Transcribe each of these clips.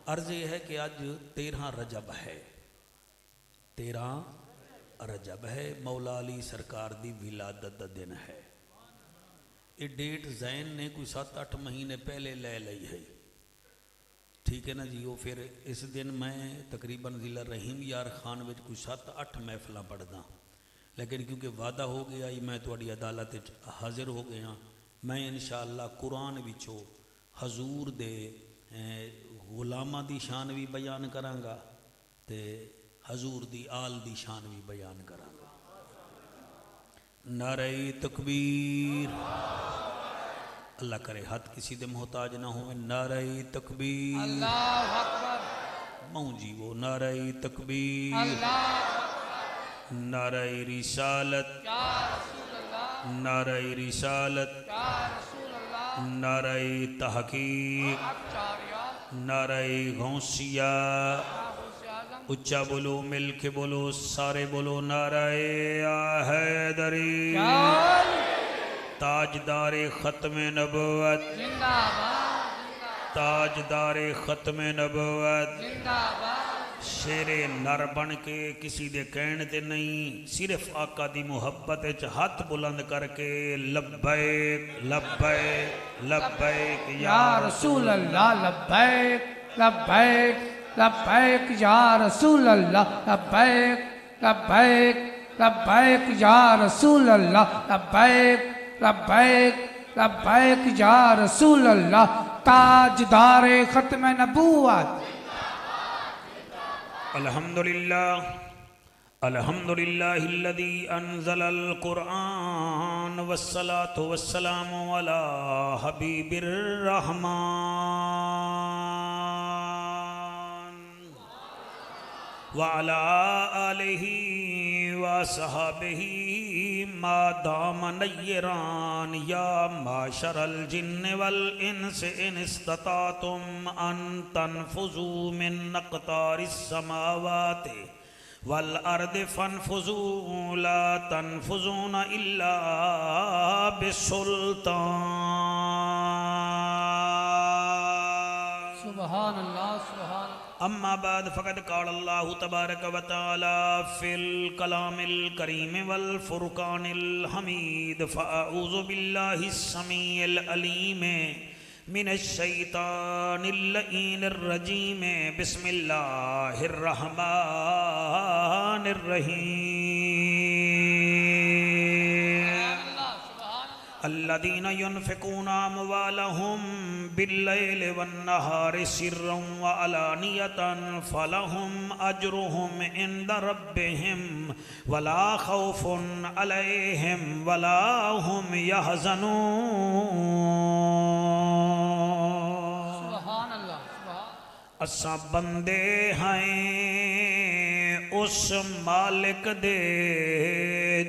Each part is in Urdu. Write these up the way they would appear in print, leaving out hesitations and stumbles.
عرض یہ ہے کہ آج 13 رجب ہے، 13 رجب ہے، مولا علی سرکار دی ولادت دا دن ہے۔ یہ ڈیٹ زین نے کوئی 7-8 مہینے پہلے لے لئی ہے، ٹھیک ہے نا جی۔ وہ پھر اس دن میں تقریباً ضلع رحیم یار خان وچ کوئی 7-8 محفلاں پڑھدا، لیکن کیونکہ وعدہ ہو گیا میں تواڈی عدالت وچ حاضر ہو گیا، میں انشاءاللہ قرآن وچوں حضور دے غلاماں دی شان بھی بیان کراں گا تے حضور دی آل دی شان بھی بیان کراں گا۔ نعرہ تکبیر، اللہ کرے ہاتھ کسی دے محتاج نہ ہوئے۔ نعرہ تکبیر، اللہ اکبر، مہوں جی وہ نعرہ تکبیر، اللہ نعرہ رسالت، یا رسول اللہ، نعرہ رسالت، یا رسول اللہ، نعرہ تحقیق، اچاریہ، نعرہ غوثیہ، غوث اعظم، اچھا بولو، مل کے بولو، سارے بولو، نعرہ حیدری، تاجدار ختم نبوت، زندہ باد، تاجدار ختم نبوت، زندہ باد، شیر نر بن کے کسی دے کہنے تے نہیں، صرف آقا دی محبت وچ ہاتھ بلند کر کے لبیک لبیک لبیک یا رسول اللہ، لبیک لبیک لبیک یا رسول اللہ، لبیک لبیک لبیک یا رسول اللہ، لبیک لبیک لبیک یا رسول اللہ، تاجدار ختم نبوت۔ الحمدللہ الحمدللہ الذی انزل القرآن والصلاة والسلام علی حبیب الرحمن وعلی آلہ وصحابہ ما دام نیران یا معشر الجن والانس ان استطعتم ان تنفذوا من اقطار السماوات والارض فانفذوا لا تنفذون الا بسلطان۔ سبحان اللہ، سبحان اللہ۔ اما بعد فقد قال اللہ تبارک و تعالی فی الکلام الکریم والفرقان الحمید، فاعوذ باللہ السمیع العلیم من الشیطان اللعین الرجیم، بسم اللہ الرحمن الرحیم۔ الذين ينفقون أموالهم بالليل والنهار سرا وعلانية فلهم أجرهم عند ربهم ولا خوف عليهم ولا هم يحزنون۔ سبحان اللہ، سبحان۔ اساں بندے ہیں اس مالک دے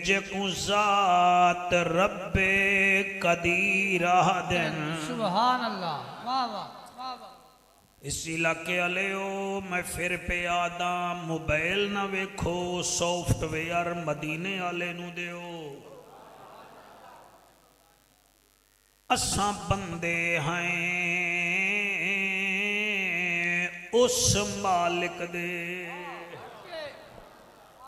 جے کو ذات رب قدیر آدن۔ سبحان اللہ، واہ واہ واہ واہ۔ اس علاقے علیو میں پھر پہ آدھا موبائل نہ ویکھو، سافٹ ویئر مدینے آلے نو دیو۔ اساں بندے ہیں اس مالک دے،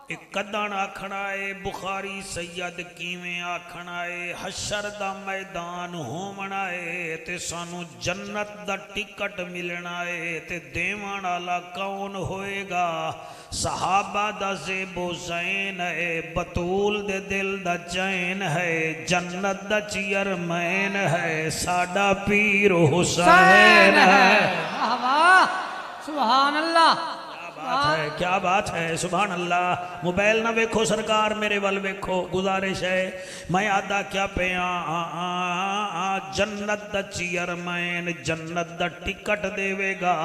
ایک قدن آکھنا ہے بخاری سید کیویں آکھنا ہے حشر دا میدان ہومنا ہے تے سانو جنت دا ٹکٹ ملنا ہے تے دیوان والا کون ہوئے گا؟ صحابہ دا زیب و زین ہے، بطول دے دل دا چین ہے، جنت دا چیرمین ہے، ساڈا پیر حسین ہے۔ سبحان اللہ، کیا بات ہے، سبحان اللہ۔ موبائل نہ ویکھو سرکار، میرے ول ویکھو، گزارش ہے میں آدھا کیا پیا جنت دا چیئرمین جنت دا ٹکٹ دے گا۔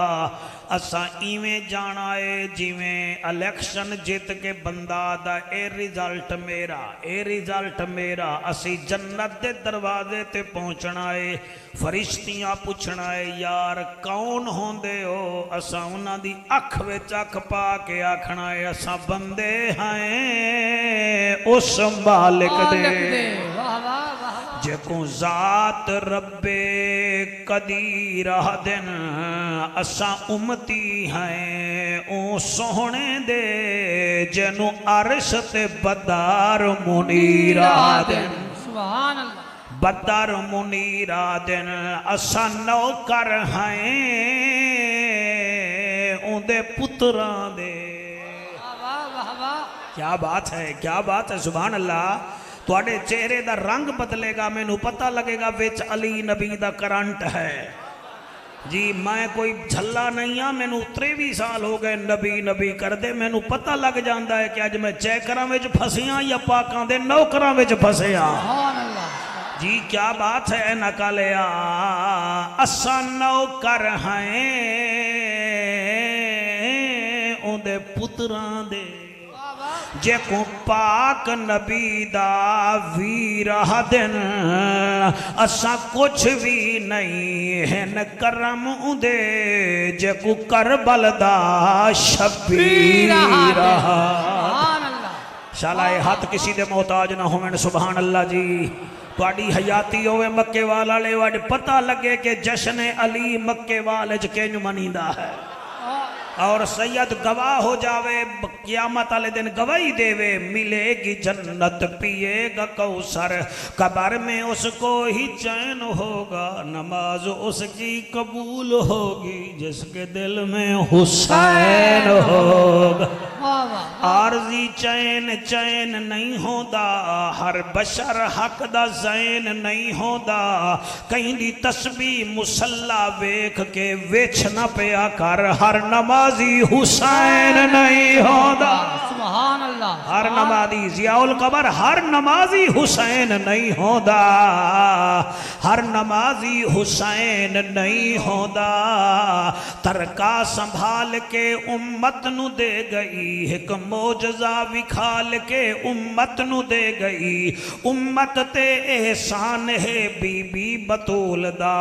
اساں ایویں جانا ہے جویں الیکشن جیت کے بندہ دا اے ریزلٹ میرا، اے ریزلٹ میرا۔ اسی جنت دے دروازے تے پہنچنا ہے، فرشتیاں پوچھنا ہے یار کون ہوندے ہو؟ اساں انہاں دی اکھ وچ اکھ پا کے آکھنا ہے اساں بندے ہیں اس مالک دے۔ جے کو ذات رب قدیر دن اساں امتی ہیں او سوہنے دے جنو عرش تے بدار منیر دن سبحان اللہ بدر منیر دن اساں نوکر ہیں اون دے پتران دے واہ واہ واہ کیا بات ہے کیا بات ہے سبحان اللہ تواڈے چہرے دا رنگ بدلے گا مینوں پتہ لگے گا وچ علی نبی دا کرنٹ ہے جی میں کوئی جھلا نہیں ہاں مینوں 23 سال ہو گئے نبی نبی کر دے مینوں پتہ لگ جاندا ہے کہ اج میں چیکراں وچ پھسیاں یا پاکاں دے نوکراں وچ پھسیاں سبحان اللہ جی کیا بات ہے نکالیا اساں نوکر ہیں اون دے پتراں دے جے کو پاک نبی دا ویرہ دن اساں کچھ بھی نہیں ہن کرم دے جے کو کربل دا شبیر رہا سبحان اللہ شالائے ہاتھ کسی دے محتاج نہ ہوئن سبحان اللہ جی تواڈی حیاتی ہوئے مکے والا لے واڈ پتہ لگے کہ جشن علی مکے والے کنج منیندہ ہے اور سید گواہ ہو جاوے قیامت والے دن گواہی دے وے ملے گی جنت پیے گا کوثر قبر میں اس کو ہی چین ہوگا نماز اس کی قبول ہوگی جس کے دل میں حسین ہوگا عارضی چین چین نہیں ہوتا ہر بشر حق دا زین نہیں ہوتا کہیں دی تسبیح مسلح ویکھ کے وچ نہ پیا کر ہر نمازی حسین نہیں ہوتا سبحان اللہ ہر نمازی ضیاء القمر ہر نمازی حسین نہیں ہوتا ہر نمازی حسین نہیں ہوتا ترکا سنبھال کے امت نو دے گئی ایک موجزہ وکھال کے امت نو دے گئی امت تے احسان ہے بی بی بطول دا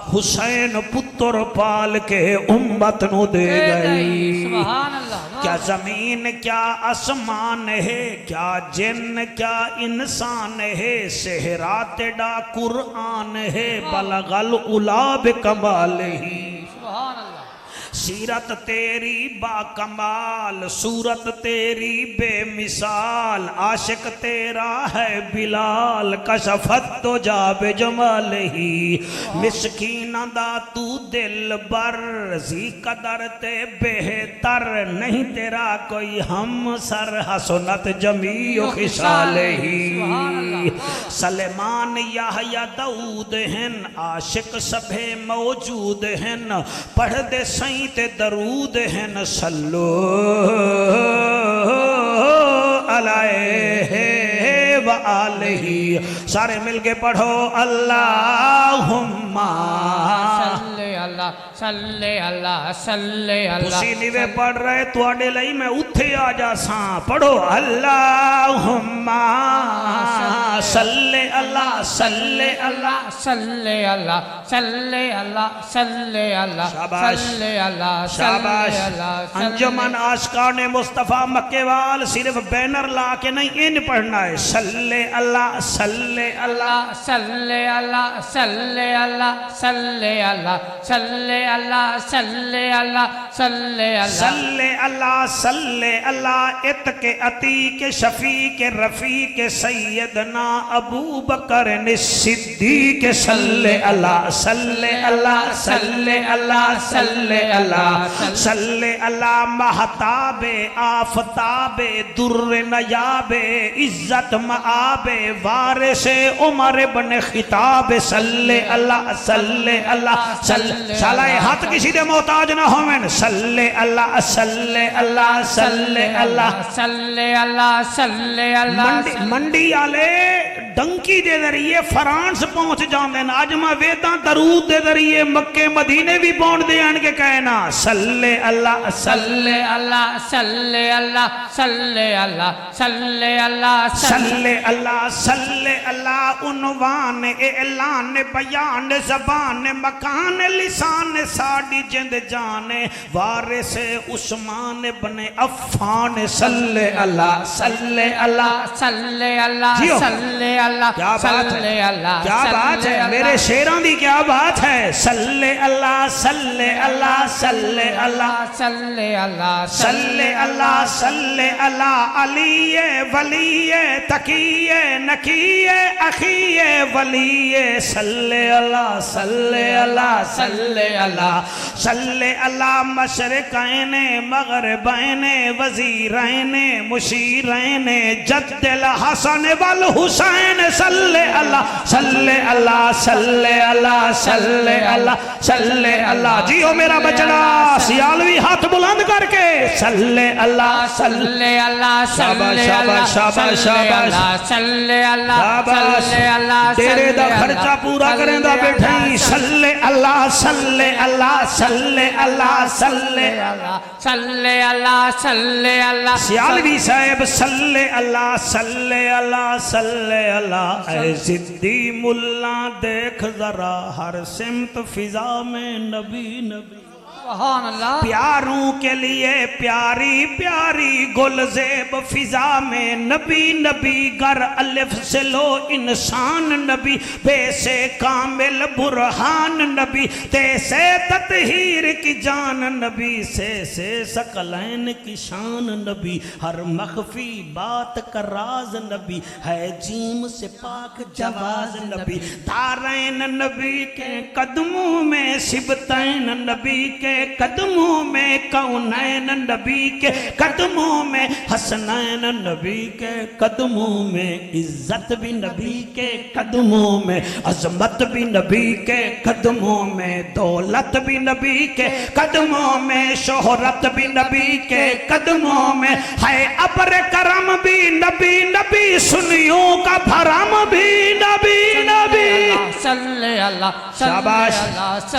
حسین پتر پال کے امت نو دے گئی سبحان اللہ کیا زمین کیا آسمان ہے کیا جن کیا انسان ہے صحرات ڈا قرآن ہے بلغ العلا بکمالہی سبحان اللہ سیرت تیری با کمال صورت تیری بے مثال عاشق تیرا ہے بلال کشفت تو جا بے جمال ہی مسکین دا تو دل بر زی قدر تے بہتر نہیں تیرا کوئی ہم سر حسنت جمیع خشال ہی سلیمان یحییٰ داؤد ہیں عاشق سبھے موجود ہیں پڑھ دے سائیں تے درود ہیں صلو علیہ وآلہ سارے مل کے پڑھو اللہم صلی اللہ صلی اللہ صلی اللہ اسی نیوے پڑھ رہے تو آڑے لئی میں اتھے آجا ساں پڑھو اللہم صلی اللہ صلی اللہ صلی اللہ صلی اللہ صلی اللہ شاباش صلی اللہ شاباش صلی اللہ انجمن عاشقان مصطفیٰ مکے وال صرف بینر لا کے نہیں ان پڑھنا ہے صلی اللہ صلی اللہ صلی اللہ صلی اللہ صلی اللہ صلی اللہ صلی اللہ صلی اللہ صلی اللہ صلی اللہ اتق عتیق شفیق رفیق سیدنا ابو بکر صدیق صلی اللہ صلی اللہ صلی اللہ صلی اللہ صلی اللہ مہتاب آفتاب در نیاب عزت معاب وارث عمر بن خطاب صلی اللہ صلی اللہ صلی شالائے ہاتھ کسی دے محتاج نہ ہوئن صلی اللہ صلی اللہ صلی اللہ صلی اللہ صلی اللہ منڈی آلے ڈنکی دے ذریعے فرانس پہنچ جاندے نا آج میں ویداں درود دے ذریعے مکے مدینے بھی پہنچ دے آن کے کہنا صلی اللہ صلی اللہ صلی اللہ صلی اللہ صلی اللہ صلی اللہ صلی اللہ عنوان اعلان بیان زبان مکان لسان ساڑی جند جان وارث عثمان بن عفان صلی اللہ صلی اللہ صلی اللہ جیو صلی اللہ کیا بات صلی ہے اللہ کیا بات ہے میرے شیروں دی کیا بات ہے صلی اللہ صلی اللہ صلی اللہ صلی اللہ صلی اللہ صلی اللہ علی ولی تقی نقی اخی ولی صلی اللہ صلی اللہ صلی اللہ صلی اللہ مشرقین مغربین وزیرین مشیرین جد الحسن والحسین صلی اللہ صلی اللہ صلی اللہ صلی اللہ صلی اللہ جیو میرا بچڑا سیالوی ہاتھ بلند کر کے صلی اللہ صلی اللہ صلی اللہ شاباش شاباش صلی اللہ صلی اللہ تیرے دا خرچہ پورا کریں دا بیٹھیں صلی اللہ صلی اللہ صلی اللہ صلی اللہ صلی اللہ صلی اللہ سیالوی صاحب صلی اللہ صلی اللہ صلی اللہ اے زدی ملا دیکھ ذرا ہر سمت فضا میں نبی نبی سبحان اللہ پیاروں کے لیے پیاری پیاری گلزیب فضا میں نبی نبی گر الف سے لو انسان نبی بے سے کامل برہان نبی تے سے تطہیر کی جان نبی سے ثقلین کی شان نبی ہر مخفی بات کا راز نبی ہے جیم سے پاک جواز نبی دارین نبی کے قدموں میں سبتین نبی کے قدموں میں کونین نبی کے قدموں میں حسنین نبی کے قدموں میں عزت بھی نبی کے قدموں میں عظمت بھی نبی کے قدموں میں دولت بھی نبی کے قدموں میں شہرت بھی نبی کے قدموں میں ہے ابر کرم بھی نبی نبی سنیوں کا بھرم بھی نبی نبی صلی اللہ شاباش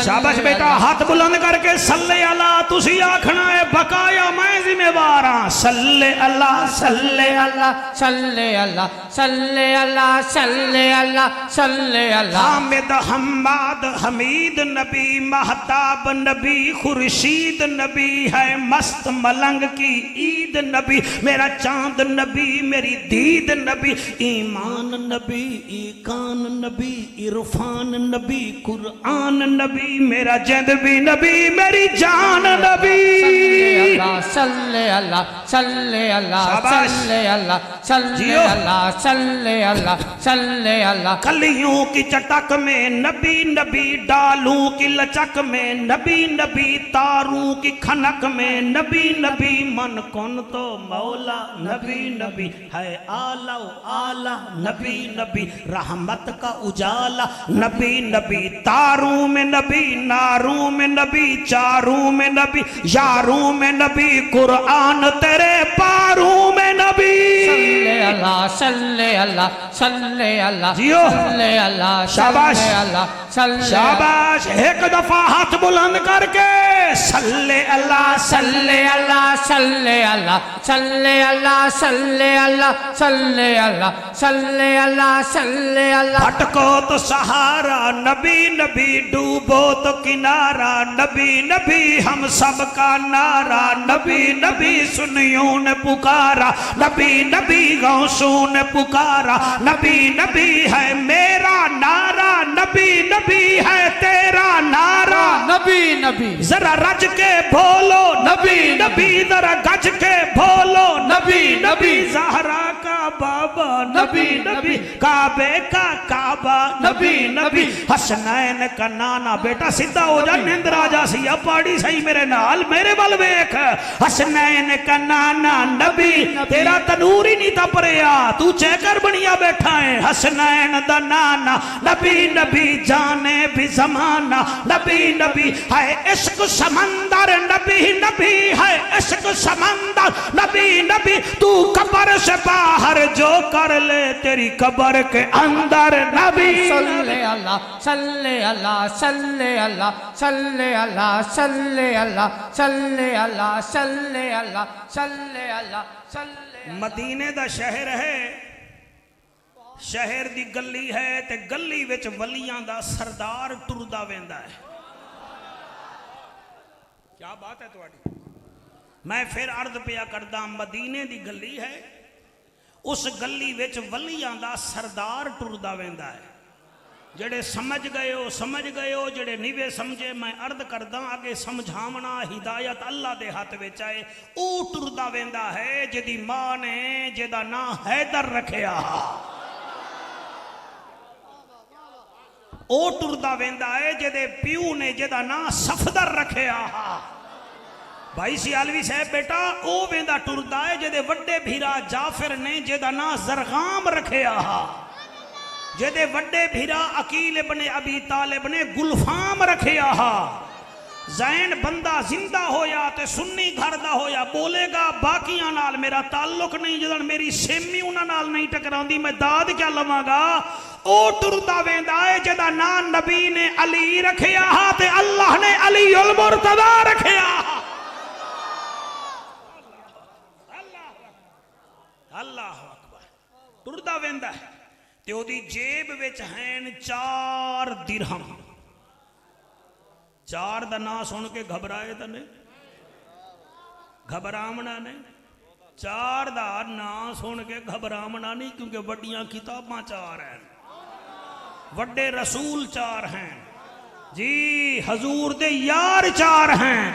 شاباش بیٹا ہاتھ بلند کر کے صلی اللہ تسی آکھنا ہے بقایا میں ذمہ باراں صلی اللہ صلی اللہ صلی اللہ صلی اللہ صلی اللہ صلی اللہ حامد حماد حمید نبی مہتاب نبی خورشید نبی ہے مست ملنگ کی عید نبی میرا چاند نبی میری دید نبی ایمان نبی ایقان نبی عرفان نبی قرآن نبی میرا جد بھی نبی میری جان نبی صلی اللہ صلی اللہ صلی اللہ صلی اللہ صلی اللہ صلی اللہ کلیوں کی چٹک میں نبی نبی ڈالوں کی لچک میں نبی نبی تاروں کی کھنک میں نبی نبی من کن تو مولا نبی نبی ہے آلہ و آلہ نبی نبی رحمت کا اجالا نبی نبی تاروں میں نبی ناروں میں نبی چاروں میں نبی یاروں میں نبی قرآن تیرے پاروں میں نبی صلی اللہ صلی اللہ صلی اللہ جیو صلی اللہ شاباش صلی اللہ صلی شاباش ایک دفعہ ہاتھ بلند کر کے صلی اللہ صلی اللہ صلی اللہ صلی اللہ صلی اللہ صلی اللہ صلی اللہ صلی اللہ بھٹکو تو سہارا نبی نبی ڈوبو تو کنارہ نبی نبی ہم سب کا نعرہ نبی نبی سنیوں نے پکارا نبی نبی غوثوں نے پکارا نبی نبی ہے میرا نعرہ نبی نبی ہے تیرا نعرہ نبی نبی ذرا رج کے بولو نبی نبی ذرا گج کے بولو نبی نبی زہرا کا بابا نبی نبی کعبے کا کعبہ نبی نبی حسنین کا نانا بیٹا سدھا ہو جا نیند راجا سیا پاڑی سہی میرے نال میرے بل ویکھ حسنین کا نانا نبی تیرا تنور ہی نہیں تھا پریا تو چیکر بنیا بیٹھا ہے حسنین دا نانا نبی نبی جانے بھی زمانہ نبی نبی ہے عشق سمندر نبی نبی ہے عشق سمندر نبی نبی تو قبر سے باہر جو کر لے تیری قبر کے اندر نبی صلی اللہ صلی اللہ صلی اللہ صلی اللہ صلی اللہ صلی اللہ صلی اللہ صلی اللہ صلی مدینے دا شہر ہے شہر دی گلی ہے تے گلی وچ ولیاں دا سردار ٹردا ویندا ہے کیا بات ہے تواڈی میں پھر عرض پیا کردا مدینے دی گلی ہے اس گلی وچ ولیاں دا سردار ٹردا ویندا ہے جڑے سمجھ گئے ہو جڑے نیوے سمجھے میں عرض کرداں اگے سمجھاونا ہدایت اللہ دے ہاتھ وچ آئے او ٹردا ویندا ہے جدی ماں نے جدا نام حیدر رکھیا او ٹردا ویندا ہے جدے پیو نے جدا نام صفدر رکھیا بھائی سیالوی صاحب بیٹا او ویندا ٹردا ہے جدے وڈے بھیرا جعفر نے جدا نام زرغام رکھیا جدے وڈے بھیرا عقیل ابن ابی طالب نے گلفام رکھیا زین بندہ زندہ ہویا تے سنی گھر دا ہویا بولے گا باقیاں نال میرا تعلق نہیں جدن میری سیمی انہاں نال نہیں ٹکراندی میں داد کیا لواں گا او ٹردا ویندا ہے جدا نام نبی نے علی رکھیا تے اللہ نے علی المرتضی رکھیا اللہ اکبر ٹردا ویندا ہے تے او دی جیب وچ ہیں 4 درہم 4 دا نام سن کے گھبرائے تے نہیں گھبرامنا نہیں 4 دا نام سن کے گھبرامنا نہیں کیونکہ وڈیاں کتاباں 4 ہیں وڈے رسول 4 ہیں جی حضور دے یار 4 ہیں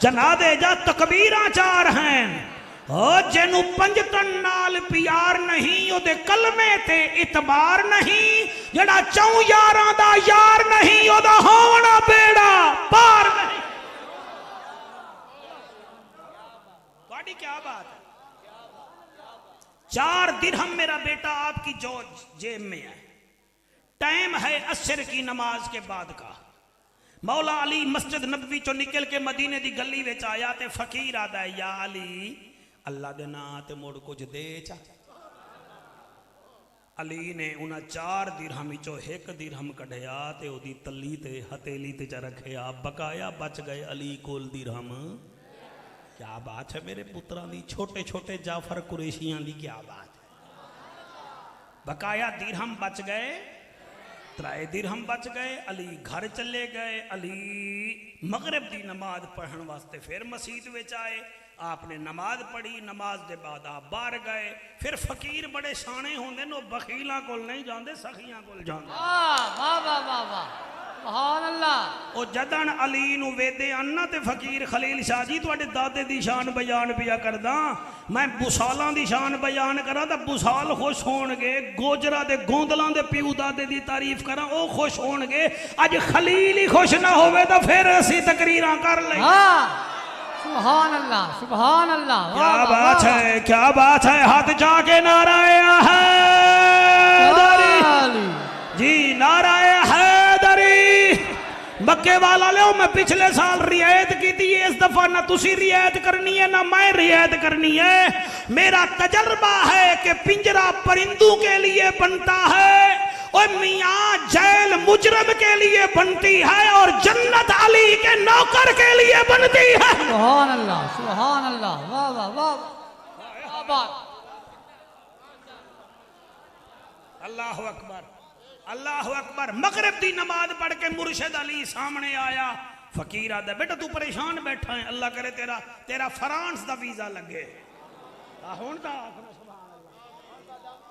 جنادے جا تکبیراں 4 ہیں جنو پنجتن نال پیار نہیں او دے کلمے تے اعتبار نہیں جڑا چوں یاراں دا یار نہیں او دا ہونا بیڑا پار نہیں تواڈی کیا بات ہے 4 درہم میرا بیٹا آپ کی جو جیب میں ہے ٹائم ہے عصر کی نماز کے بعد کا مولا علی مسجد نبوی چو نکل کے مدینے دی گلی وچ آیا تے فقیر آدا ہے یا علی اللہ دے نا تے موڑ کچھ دے چا علی نے انہاں 4 درہم چو 1 درہم کڑھیا تے او دی تلی تے ہتیلی تے چا رکھیا بقایا بچ گئے علی کول درہم کیا بات ہے میرے پتران دی چھوٹے چھوٹے جعفر قریشیاں دی کیا بات ہے بقایا درہم بچ گئے 3 درہم بچ گئے علی گھر چلے گئے علی مغرب دی نماز پڑھن واسطے پھر مسجد وچ آئے آپ نے نماز پڑھی نماز دے بعد آپ باہر گئے پھر فقیر بڑے شانے ہوندے نو بخیلاں کول نہیں جاندے سخیاں کول جاندے واہ واہ واہ واہ سبحان اللہ او جدن علی نو ویدے آنا تے فقیر خلیل شاہ جی تواڈے دادے دی شان بیان پیا کرداں میں بسالاں دی شان بیان کراں تے بسال خوش ہون گے گوجرا دے گوندلاں دے پیو دادے دی تعریف کراں او خوش ہون گے اج خلیل ہی خوش نہ ہوئے تے پھر اسی تقریراں کر لیں سبحان اللہ سبحان اللہ کیا بات ہے کیا بات ہے ہاتھ جا کے نعرہ حیدری جی نعرہ حیدری مکے والا لے میں پچھلے سال رعایت کی تھی اس دفعہ نہ تسی رعایت کرنی ہے نہ میں رعایت کرنی ہے میرا تجربہ ہے کہ پنجرہ پرندوں کے لیے بنتا ہے اور میاں جیل مجرم کے لیے بنتی ہے اور جنت علی کے نوکر کے لیے بنتی ہے سبحان اللہ واہ واہ واہ واہ اللہ اکبر مغرب دی نماز پڑھ کے مرشد علی سامنے آیا فقیر آدھا بیٹا تو پریشان بیٹھا ہے اللہ کرے تیرا فرانس دا ویزا لگے ہون دا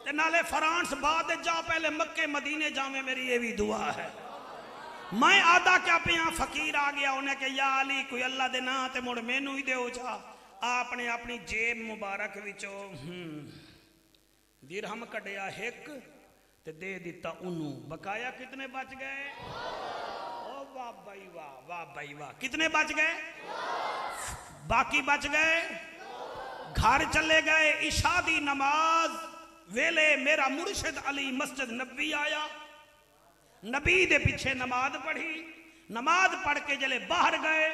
تے نالے فرانس بعد جا پہلے مکے مدینے جاویں میری یہ بھی دعا ہے میں آدھا کیا پیاں فقیر آ گیا انہیں کہ یا علی کوئی اللہ دے نا تے موڑ مینو ہی دے ہو جا آپ نے اپنی جیب مبارک وچو درہم کڑیا 1 تے دے دیتا انہوں بقایا کتنے بچ گئے او واہ بھائی واہ کتنے بچ گئے باقی بچ گئے گھر چلے گئے عشاء دی نماز ویلے میرا مرشد علی مسجد نبی آیا نبی دے پیچھے نماز پڑھی نماز پڑھ کے جلے باہر گئے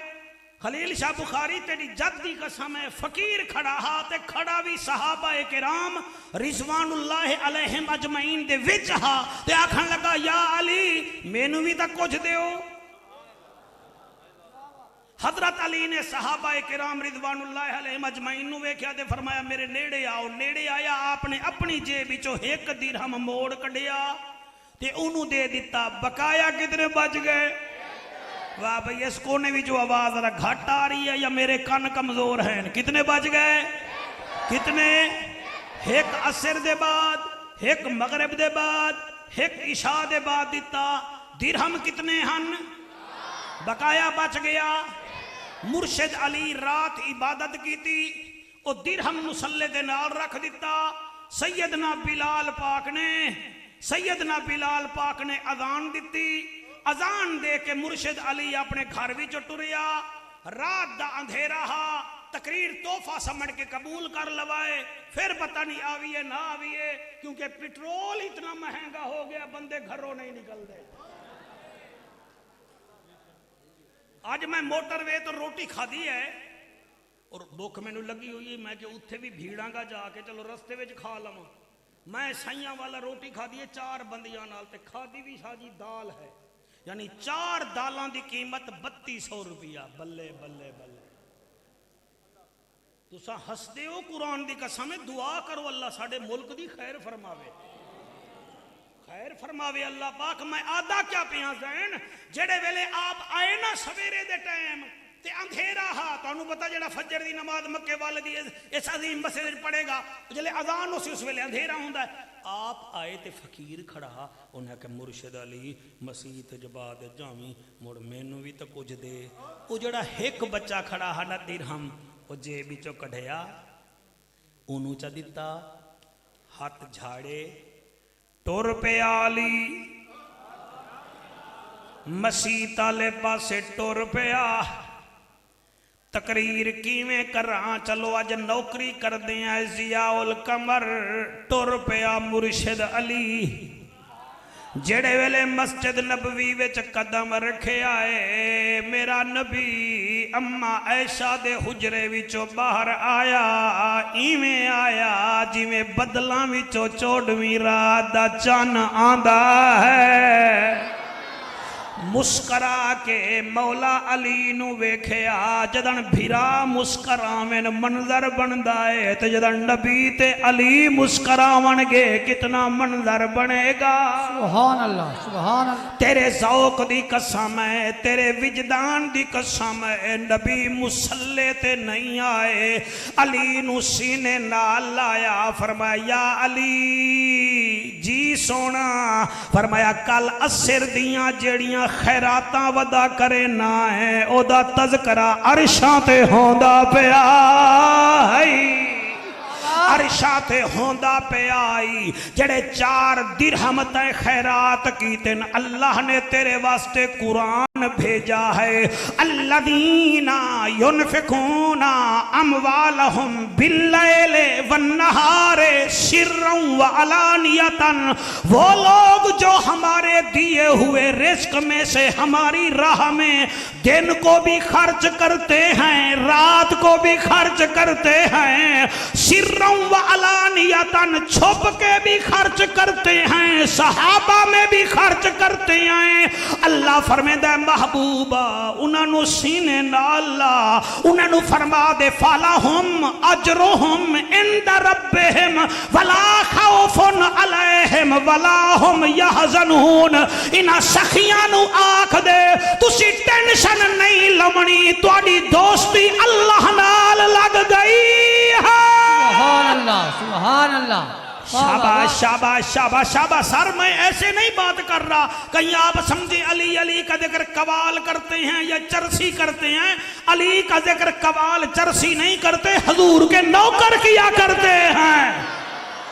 خلیل شاہ بخاری تیری جد دی قسم ہے فقیر کھڑا ہا تے کھڑا بھی صحابہ کرام رضوان اللہ علیہم اجمعین دے وچ ہا تے آکھن لگا یا علی مینوں بھی تک کچھ دیو حضرت علی نے صحابہ کرام رضوان اللہ علیہم اجمعین نو ویکھیا تے فرمایا میرے نیڑے آؤ نیڑے آیا آپ نے اپنی جیب وچوں 1 درہم موڑ کڈیا تے انہوں دے دیتا بقایا کتنے بچ گئے واہ بھئی اس کونے بھی جو آواز ذرا گھٹ آ رہی ہے یا میرے کان کمزور ہیں کتنے بچ گئے کتنے ایک عصر دے بعد، ایک مغرب دے بعد، ایک عشاء دے بعد دیتا۔ درہم کتنے ہن؟ بقایا بچ گیا۔ مرشد علی رات عبادت کی تھی، او درہم مسلے دے نال رکھ دیتا۔ سیدنا بلال پاک نے اذان دیتی۔ اذان دے کے مرشد علی اپنے گھر بھی ٹریا۔ رات دا اندھیرا ہا، تقریر تحفہ سمجھ کے قبول کر لوائے، پھر پتہ نہیں آویے نہ آویے، کیونکہ پیٹرول اتنا مہنگا ہو گیا بندے گھروں نہیں نکل دے۔ آج میں موٹر وے تو روٹی کھا دی ہے اور بھوک میں لگی ہوئی ہے، میں کہ اتھے بھی بھیڑاں گا جا کے چلو رستے وچ کھا لواں۔ میں سائیاں والا روٹی کھا دی ہے 4 بندیاں نال، تے کھا دی بھی شاہ جی دال ہے، یعنی 4 دالاں دی قیمت 3200 روپیہ۔ بلے بلے بلے، تساں ہسدے ہو، قرآن دی قسم ہے، دعا کرو اللہ ساڈے ملک دی خیر فرماوے، خیر فرماوے اللہ پاک۔ میں آدھا کیا پیاں زین، جڑے ویلے آپ آئے نا سویرے دے ٹائم تے اندھیرا ہا، تانوں پتہ جڑا فجر دی نماز مکے والے دی اس عظیم مسجد پڑھے گا، جلے اذان ہو سی اس ویلے اندھیرا ہوندا ہے۔ آپ آئے تے فقیر کھڑا، انہیں کہ مرشد علی مسیح جباد جامی مڑ مینوں بھی تو کچھ دے۔ وہ جڑا ایک بچہ کھڑا ہے نا درہم، وہ جیب وچوں کڈھیا، اونوں چا دتا، ہاتھ جھاڑے، ٹر پیا علی مسیح تالے پاسے ٹر پیا۔ تقریر کیویں کراں، چلو اج نوکری کر دیاں ضیاء القمر۔ ٹر پیا مرشد علی، جڑے ویلے مسجد نبوی وچ قدم رکھے آئے، میرا نبی اما عائشہ دے حجرے وچوں باہر آیا، ایویں آیا جویں بدلاں وچوں 14ویں رات دا چن آندا ہے۔ مسکرا کے مولا علی نو ویکھیا، جدن بھرا مسکراویں منظر بندا ہے، تے جدن نبی تے علی مسکراون گے کتنا منظر بنے گا۔ سبحان اللہ سبحان اللہ، تیرے ذوق دی قسم ہے، تیرے وجدان دی قسم ہے، نبی مسلے تے نہیں آئے، علی نو سینے نال لایا، فرمایا یا علی جی سونا، فرمایا کل عصر دیاں جیڑیاں خیراتاں ودا کرے نہ ہے، او دا تذکرہ عرشاں تے ہوندا پیا ہے، عرشاں تے ہوندا پیا آئی۔ جڑے 4 درہم تے خیرات کیتن، اللہ نے تیرے واسطے قرآن بھیجا ہے، الذین ينفقون اموالہم باللیل والنہار سرا وعلانیۃ، وہ لوگ جو ہمارے دیے ہوئے رزق میں سے ہماری راہ میں دن کو بھی خرچ کرتے ہیں، رات کو بھی خرچ کرتے ہیں، سرا وعلانیۃ، چھپ کے بھی خرچ کرتے ہیں، صحابہ میں بھی خرچ کرتے ہیں۔ اللہ فرمیندہ ہے محبوبہ انہاں نو سینے نال لا، انہاں نو فرما دے فَلَهُمْ أَجْرُهُمْ عِنْدَ رَبِّهِمْ وَلَا خَوْفٌ عَلَيْهِمْ وَلَا هُمْ يَحْزَنُونَ۔ انہاں سخیاں نو آکھ دے تسی ٹینشن نہیں لمنی، تواڈی دوستی اللہ نال لگ گئی ہے۔ سبحان اللہ سبحان اللہ، شاباش شاباش شاباش شاباش۔ سر میں ایسے نہیں بات کر رہا، کہیں آپ سمجھے علی علی کا ذکر قوال کرتے ہیں یا چرسی کرتے ہیں، علی کا ذکر قوال چرسی نہیں کرتے، حضور کے نوکر کیا کرتے ہیں۔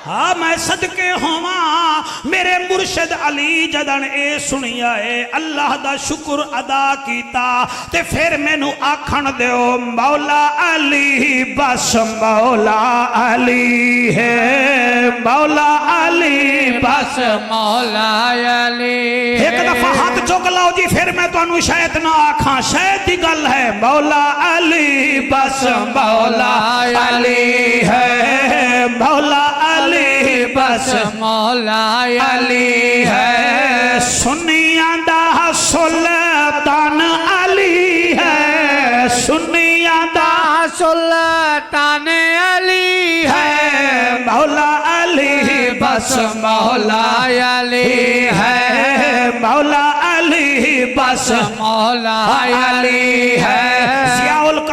ہاں میں صدقے ہواں میرے مرشد علی جدن اے سنیا ہے، اللہ دا شکر ادا کیتا، تے پھر میں نو آکھن دیو مولا علی بس مولا علی ہے، مولا علی بس مولا علی۔ ایک دفعہ ہاتھ چک لاؤ جی، پھر میں تو انو شاید نہ آکھاں، شاید دی گل ہے، مولا علی بس مولا علی ہے، مولا علی بس مولا علی ہے، سنیاں دا سلطان علی ہے، سنیاں دا سلطان علی ہے، مولا علی بس مولا علی ہے، مولا علی بس مولا علی ہے۔ ضیاء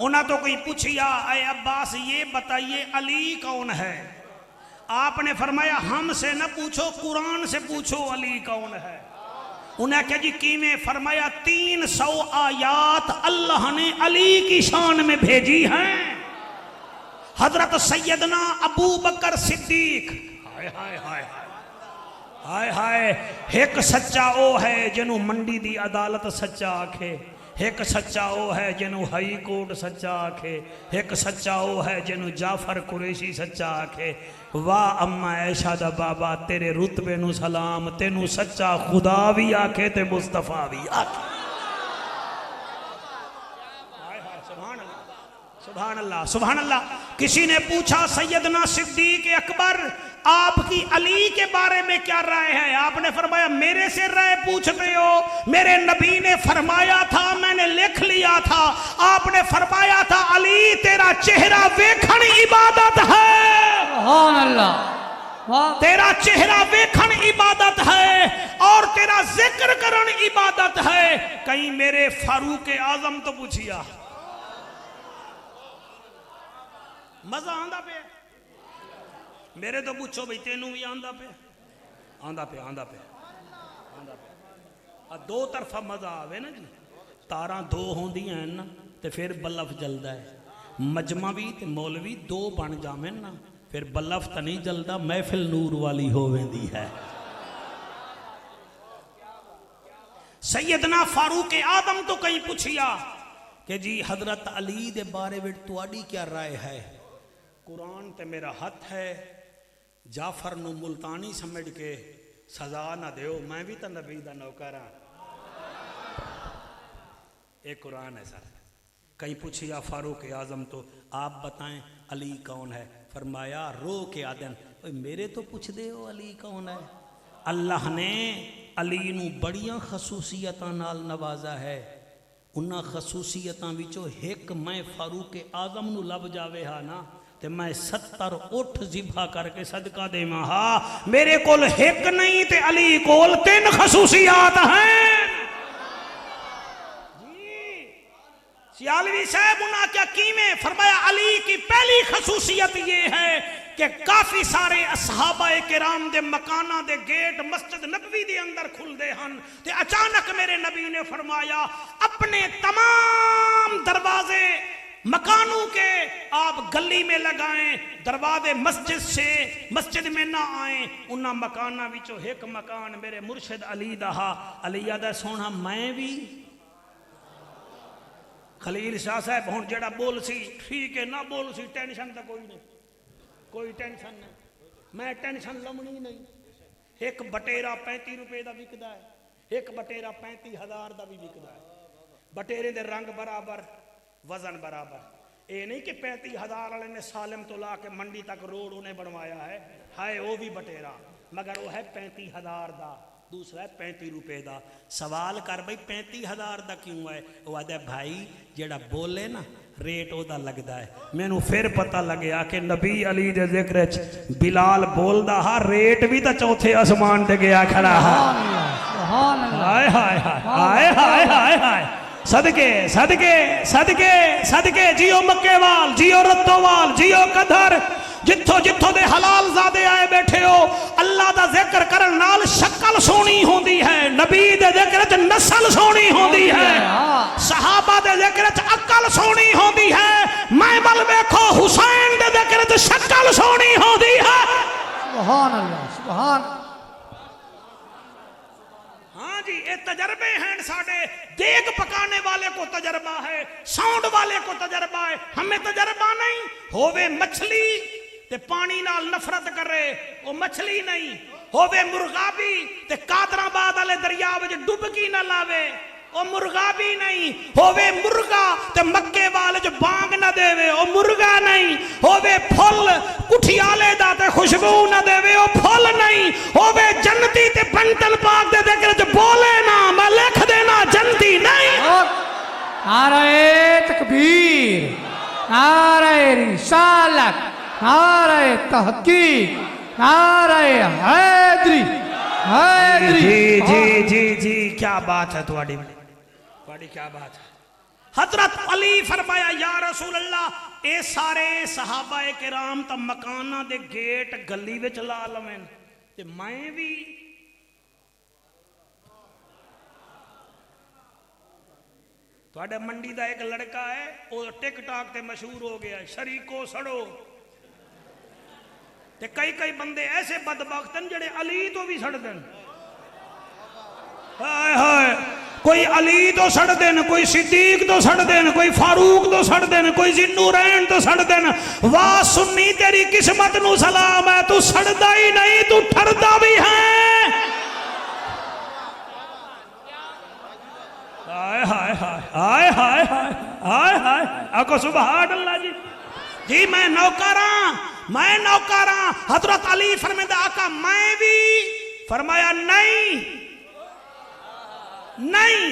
انہاں تو کوئی پوچھیا اے عباس یہ بتائیے علی کون ہے؟ آپ نے فرمایا ہم سے نہ پوچھو قرآن سے پوچھو علی کون ہے۔ انہیں کہا جی کیویں؟ فرمایا 300 آیات اللہ نے علی کی شان میں بھیجی ہیں۔ حضرت سیدنا ابو بکر صدیق ہائے ہائے ہائے ہائے ہائے، ایک سچا او ہے جنہوں منڈی دی عدالت سچا آکھے، ایک سچا او ہے جنہوں ہائی کورٹ سچا آکھے، ایک سچا او ہے جنہوں جعفر قریشی سچا آکھے۔ واہ اما عائشہ دا بابا تیرے رتبے نو سلام، تینوں سچا خدا بھی آکھے تے مصطفیٰ بھی آکھے۔ سبحان اللہ سبحان اللہ۔ کسی نے پوچھا سیدنا صدیق اکبر آپ کی علی کے بارے میں کیا رائے ہے؟ آپ نے فرمایا میرے سے رائے پوچھتے ہو؟ میرے نبی نے فرمایا تھا، میں نے لکھ لیا تھا، آپ نے فرمایا تھا علی تیرا چہرہ ویکھن عبادت ہے۔ سبحان اللہ۔ تیرا چہرہ ویکھن عبادت ہے اور تیرا ذکر کرن عبادت ہے۔ کہیں میرے فاروق اعظم تو پوچھیا، مزہ آندہ پہ میرے تو پوچھو بھئی تینوں بھی آندہ پہ آندہ پہ آندہ پہ آندہ پہ دو طرفہ مزہ آوے نا جی۔ تاراں دو ہوندی ہیں نا تے پھر بلف جلدہ ہے، مجمع بھی تے مولوی دو بن جامیں نا پھر بلف تا نہیں جلدہ، محفل نور والی ہوویں دی ہے۔ سیدنا فاروق اعظم تو کہیں پوچھیا کہ جی حضرت علی دے بارے میں تواڈی کیا رائے ہے؟ قرآن تے میرا ہاتھ ہے، جعفر نو ملتانی سمجھ کے سزا نہ دیو، میں بھی تا نبی دا نوکر ہاں۔ ایک قرآن ہے سر۔ کہیں پوچھیا فاروق اعظم تو آپ بتائیں علی کون ہے؟ فرمایا رو کے آدن میرے تو پوچھ دے ہو علی کون ہے؟ اللہ نے علی نو بڑیاں خصوصیتاں نال نوازا ہے، انہاں خصوصیتاں وچوں ایک میں فاروق اعظم نو لب جاوے ہاں نا تے میں 70 اٹھ ذبح کر کے صدقہ دے ماں ہاں۔ میرے کول ایک نہیں تے علی کول 3 خصوصیات ہیں۔ سیالوی صاحب انہاں کیا کیمیں؟ فرمایا علی کی پہلی خصوصیت یہ ہے کہ کافی سارے اصحابہ کرام دے مکانہ دے گیٹ مسجد نبوی دے اندر کھل دے ہن تے اچانک میرے نبی نے فرمایا اپنے تمام دروازے مکانوں کے آپ گلی میں لگائیں، دروازے مسجد سے مسجد میں نہ آئیں۔ انہاں مکانہ وچوں ایک مکان میرے مرشد علی دہا، علی دا سونا میں بھی خلیل شاہ صاحب ہون جڑا بول سی ٹھیک ہے نہ بول سی ٹینشن تا کوئی نہیں، کوئی ٹینشن نہیں، میں ٹینشن لمنی نہیں۔ ایک بٹیرہ 35 روپے دا وکدا ہے، ایک بٹیرہ 35,000 دا بھی وکدا ہے۔ بٹیرے دے رنگ برابر، وزن برابر، اے نہیں کہ 35,000 والے نے سالم تو لا کے منڈی تک روڈ انہیں بنوایا ہے، ہائے وہ بھی بٹیرہ مگر وہ ہے 35,000 دا، دوسرا ہے 35 روپے دا۔ سوال کر بھئی 35,000 دا کیوں ہے؟ وہ آدھے بھائی جیڑا بولے نا ریٹ او دا لگدا ہے۔ میں نو پھر پتہ لگیا کہ نبی علی دے ذکر بلال بول دا ہا ریٹ بھی تا چوتھے آسمان دے گیا کھڑا ہے۔ ہائے ہائے ہائے ہائے ہائے ہائے، صدقے صدقے صدقے صدقے، جیو مکے وال، جیو رتو وال، جیو قدر، جتھو جتھو دے حلال زادے آئے بیٹھے ہو۔ اللہ دا ذکر کرن نال شکل سونی ہوندی ہے، نبی دے ذکر چ نسل سونی ہوندی ہے، صحابہ دے ذکر چ عقل سونی ہوندی ہے، میں بل ویکھو حسین دے ذکر چ شکل سونی ہوندی ہے۔ سبحان اللہ سبحان۔ ہاں جی یہ تجربے ہیں ساڑھے، دیگ پکانے والے کو تجربہ ہے، ساؤنڈ والے کو تجربہ ہے، ہمیں تجربہ نہیں۔ ہووے مچھلی تے پانی نال نفرت کرے وہ مچھلی نہیں، ہووے مرغابی تے قادرآباد والے دریا وچ ڈبکی نہ لاوے وہ مرغابی نہیں، ہووے مرغا تے مکے والے جو بانگ نہ دے وے وہ مرغا نہیں، ہووے پھل کٹھیالے دا تے خوشبو نہ دے وے وہ پھل نہیں، ہووے جنتی تے بنٹل پاک دے ذکر جو بولے نا میں لکھ دینا جنتی نہیں۔ نعرہ تکبیر، نعرہ رسالت، نعرہ تحقیق، نعرہ حیدری حیدری۔ جی جی جی جی کیا بات ہے تواڈی کیا بات ہے۔ حضرت علی فرمایا یا رسول اللہ اے سارے صحابہ کرام تا مکانہ دے گیٹ گلی وچ لا لویں تے میں بھی تواڈے منڈی دا ایک لڑکا ہے وہ ٹک ٹاک تے مشہور ہو گیا شریکو سڑو تے کئی بندے ایسے بدبخت ہیں جڑے علی تو بھی سڑ دیں ہائے ہائے کوئی علی تو سڑ دیں کوئی صدیق تو سڑ دیں کوئی فاروق تو سڑ دیں کوئی ذوالنورین تو سڑ دیں واہ سنی تیری قسمت نو سلام ہے تو سڑدا ہی نہیں تو ٹھردا بھی ہے ہائے ہائے ہائے ہائے ہائے ہائے ہائے آکو سبحان اللہ جی میں نوکراں حضرت علی فرمائے آقا میں بھی فرمایا نہیں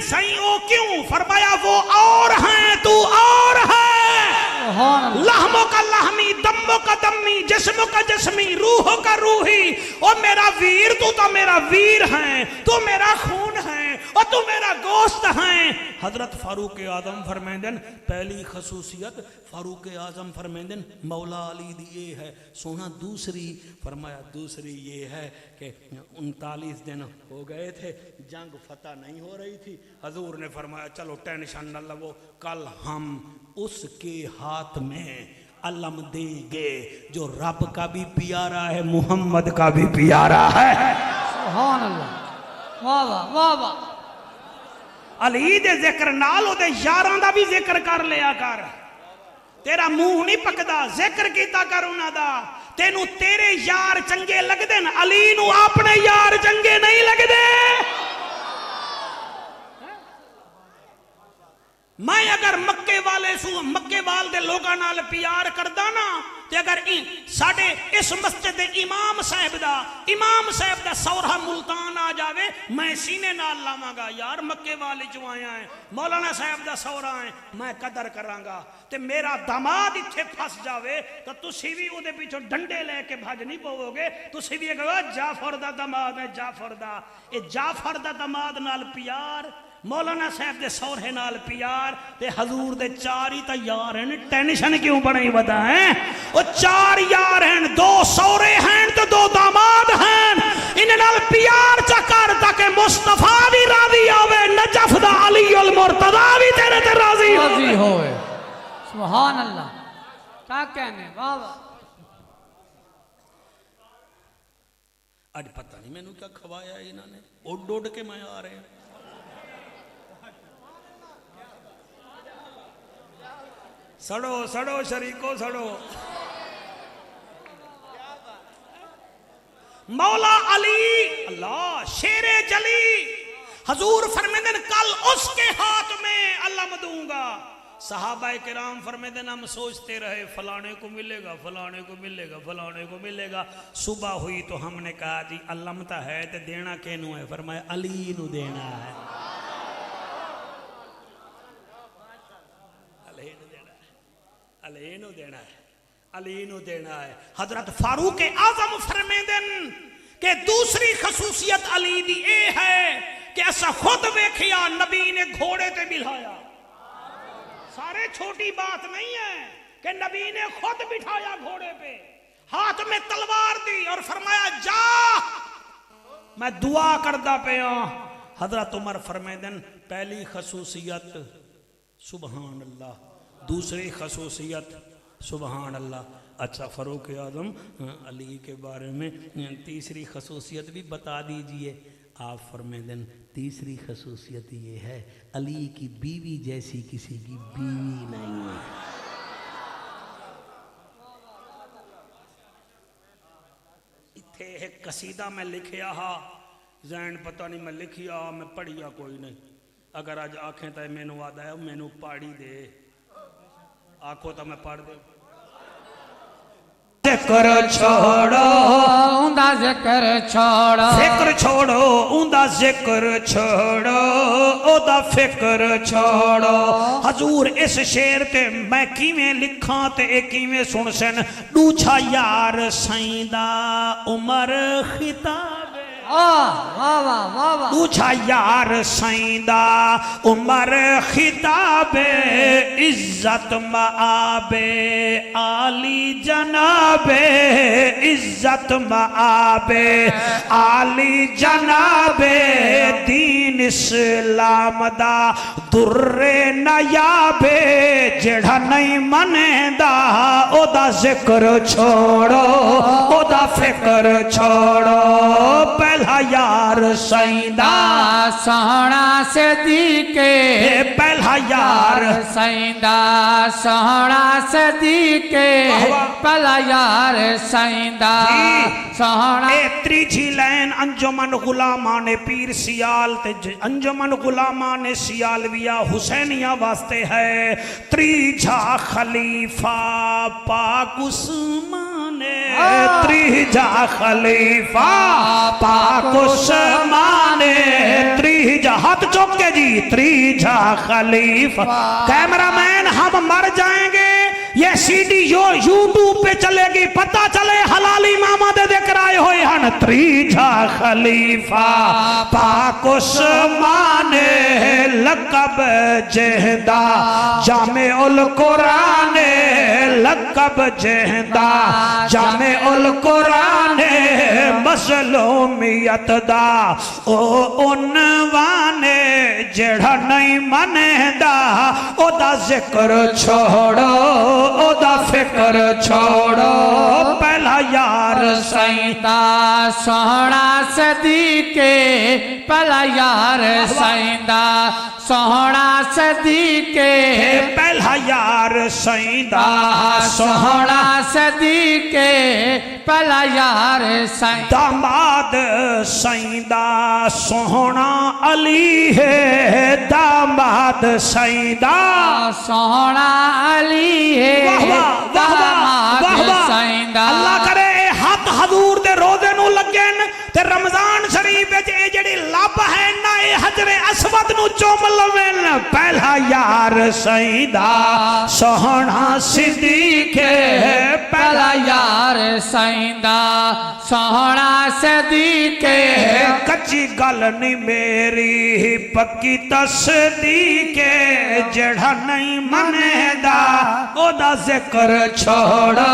صحیح او کیوں فرمایا وہ اور ہیں تو اور ہے لحموں کا لحمی دموں کا دمی جسموں کا جسمی روحوں کا روحی اور میرا ویر تو میرا ویر ہیں تو میرا خون ہے اور تو میرا گوشت ہیں حضرت فاروق اعظم فرمائیں پہلی خصوصیت فاروق اعظم فرمائیں مولا علی دی یہ ہے سونا دوسری فرمایا دوسری یہ ہے کہ 39 دن ہو گئے تھے جنگ فتح نہیں ہو رہی تھی حضور نے فرمایا چلو ٹینشن نہ لو کل ہم اس کے ہاتھ میں علم دیں گے جو رب کا بھی پیارا ہے محمد کا بھی پیارا ہے سبحان اللہ واہ واہ واہ واہ علی دے ذکر نالو دے یاراں دا بھی ذکر کر لیا کر تیرا منہ نہیں پکدا ذکر کیتا کر انہاں دا تینوں تیرے یار چنگے لگ دے علی نو اپنے یار چنگے نہیں لگ دے میں اگر مکے والے دے لوگاں نال پیار کردا نا تے اگر ساڈے اس مسجد امام صاحب دا سورہ ملتان آ جاوے میں سینے نال لاواں گا یار مکے والے چوں آیا ہے مولانا صاحب دا سورہ ہے میں قدر کراں گا تے میرا داماد ایتھے پھس جاوے تو تسی بھی او دے پیچھے ڈنڈے لے کے بھج نہیں پوو گے تسی بھی کہو جعفر دا داماد ہے جعفر دا داماد نال پیار مولانا صاحب دے سورے نال پیار تے حضور دے چار ہی تا یار ہیں ٹینشن کیوں بڑھائی بتا ہیں وہ چار یار ہیں دو سورے ہیں تو دو داماد ہیں انہیں نال پیار چکر تاکہ مصطفیٰ بھی راضی آوے نجف دا علی المرتضی بھی تیرے تے راضی ہوئے سبحان اللہ کیا کہنے واہ واہ آج پتہ نہیں میں نے کیا کھوایا ہے انہوں نے اڈ کے میں آ رہے ہیں سڑو شریکو سڑو مولا علی اللہ شیر جلی حضور فرمیدن کل اس کے ہاتھ میں علم دوں گا صحابہ کرام فرمیدن ہم سوچتے رہے فلانے کو ملے گا فلانے کو ملے گا فلانے کو ملے گا صبح ہوئی تو ہم نے کہا جی علم تا ہے تے دینا کینوں ہے فرمایا علی نو دینا ہے علی نو دینا ہے حضرت فاروق اعظم فرمیدن کہ دوسری خصوصیت علی دی اے ہے کہ ایسا خود ویکھیا نبی نے گھوڑے تے بٹھایا سارے چھوٹی بات نہیں ہے کہ نبی نے خود بٹھایا گھوڑے پہ ہاتھ میں تلوار دی اور فرمایا جا میں دعا کردہ پہ حضرت عمر فرمیدن پہلی خصوصیت سبحان اللہ دوسری خصوصیت سبحان اللہ اچھا فاروق اعظم علی کے بارے میں تیسری خصوصیت بھی بتا دیجئے آپ فرمیدن تیسری خصوصیت یہ ہے علی کی بیوی جیسی کسی کی بیوی نہیں ہے اتھے ایک قصیدہ میں لکھیا ہا ذہن پتہ نہیں میں لکھیا میں پڑھیا کوئی نہیں اگر آج آنکھیں تے میں نو آدھا ہے میں نو پاڑی دے آنکھوں تو میں پڑھ دے ذکر چھوڑو اوندا ذکر چھوڑو فکر چھوڑو اوندا ذکر چھوڑو اودا فکر چھوڑو حضور اس شعر تے میں کیویں لکھاں تے اے کیویں سن سن ڈوچھا یار سائیں دا عمر خطاب پوچھا یار سائندہ عمر خطاب عزت مآب عالی جناب عزت مآب عالی جناب دین اسلام دا در نیاب جڑا نہیں منیدا او دا ذکر چھوڑو او دا فکر چھوڑو پہلا یار سائندہ سونا صدیقے پہلا یار سائندہ سونا صدیقے پہلا یار سائندہ سونا تریجھی لین انجمن غلامان پیر سیال تے انجمن غلامان سیالویہ حسینیہ واسطے ہے تریجھا خلیفہ پاک عثمان تریجھا خلیفہ پاک عثمان تریجھا ہاتھ چوک کے جی تریجھا خلیفہ کیمرہ مین ہم مر جائیں گے یہ سی ڈی یوٹیوب پہ چلے گی پتہ چلے حلالی ماما دے دے کرائے ہوئے ہن تریجھا خلیفہ پاک عثمان لقب جہدہ جامع القرآن لقب جہدہ جامع القرآن مظلومیت دا او عنوان جڑا نہیں منیدا او دا ذکر چھوڑو او دا فکر چھوڑو پہلا یار سائندہ سونا صدیقے پہلا یار سائندہ سونا صدیقے پہلا یار سائندہ سونا صدیقے پہلا یار سائندہ داماد سائندہ سونا علی ہے داماد سائندہ سونا علی ہے داماد سائندہ اللہ کرے اے ہاتھ حضور دے روزے نو لگن تے رمضان شریف وچ اے جڑی لب ہے نا اے حجر اسود نو چوم لوین پہلا یار سائندہ سونا صدیق پہلا یار سائندہ سونا صدیق کچی گل نہیں میری پکی تصدیق جڑا نہیں منیدا او دا ذکر چھوڑو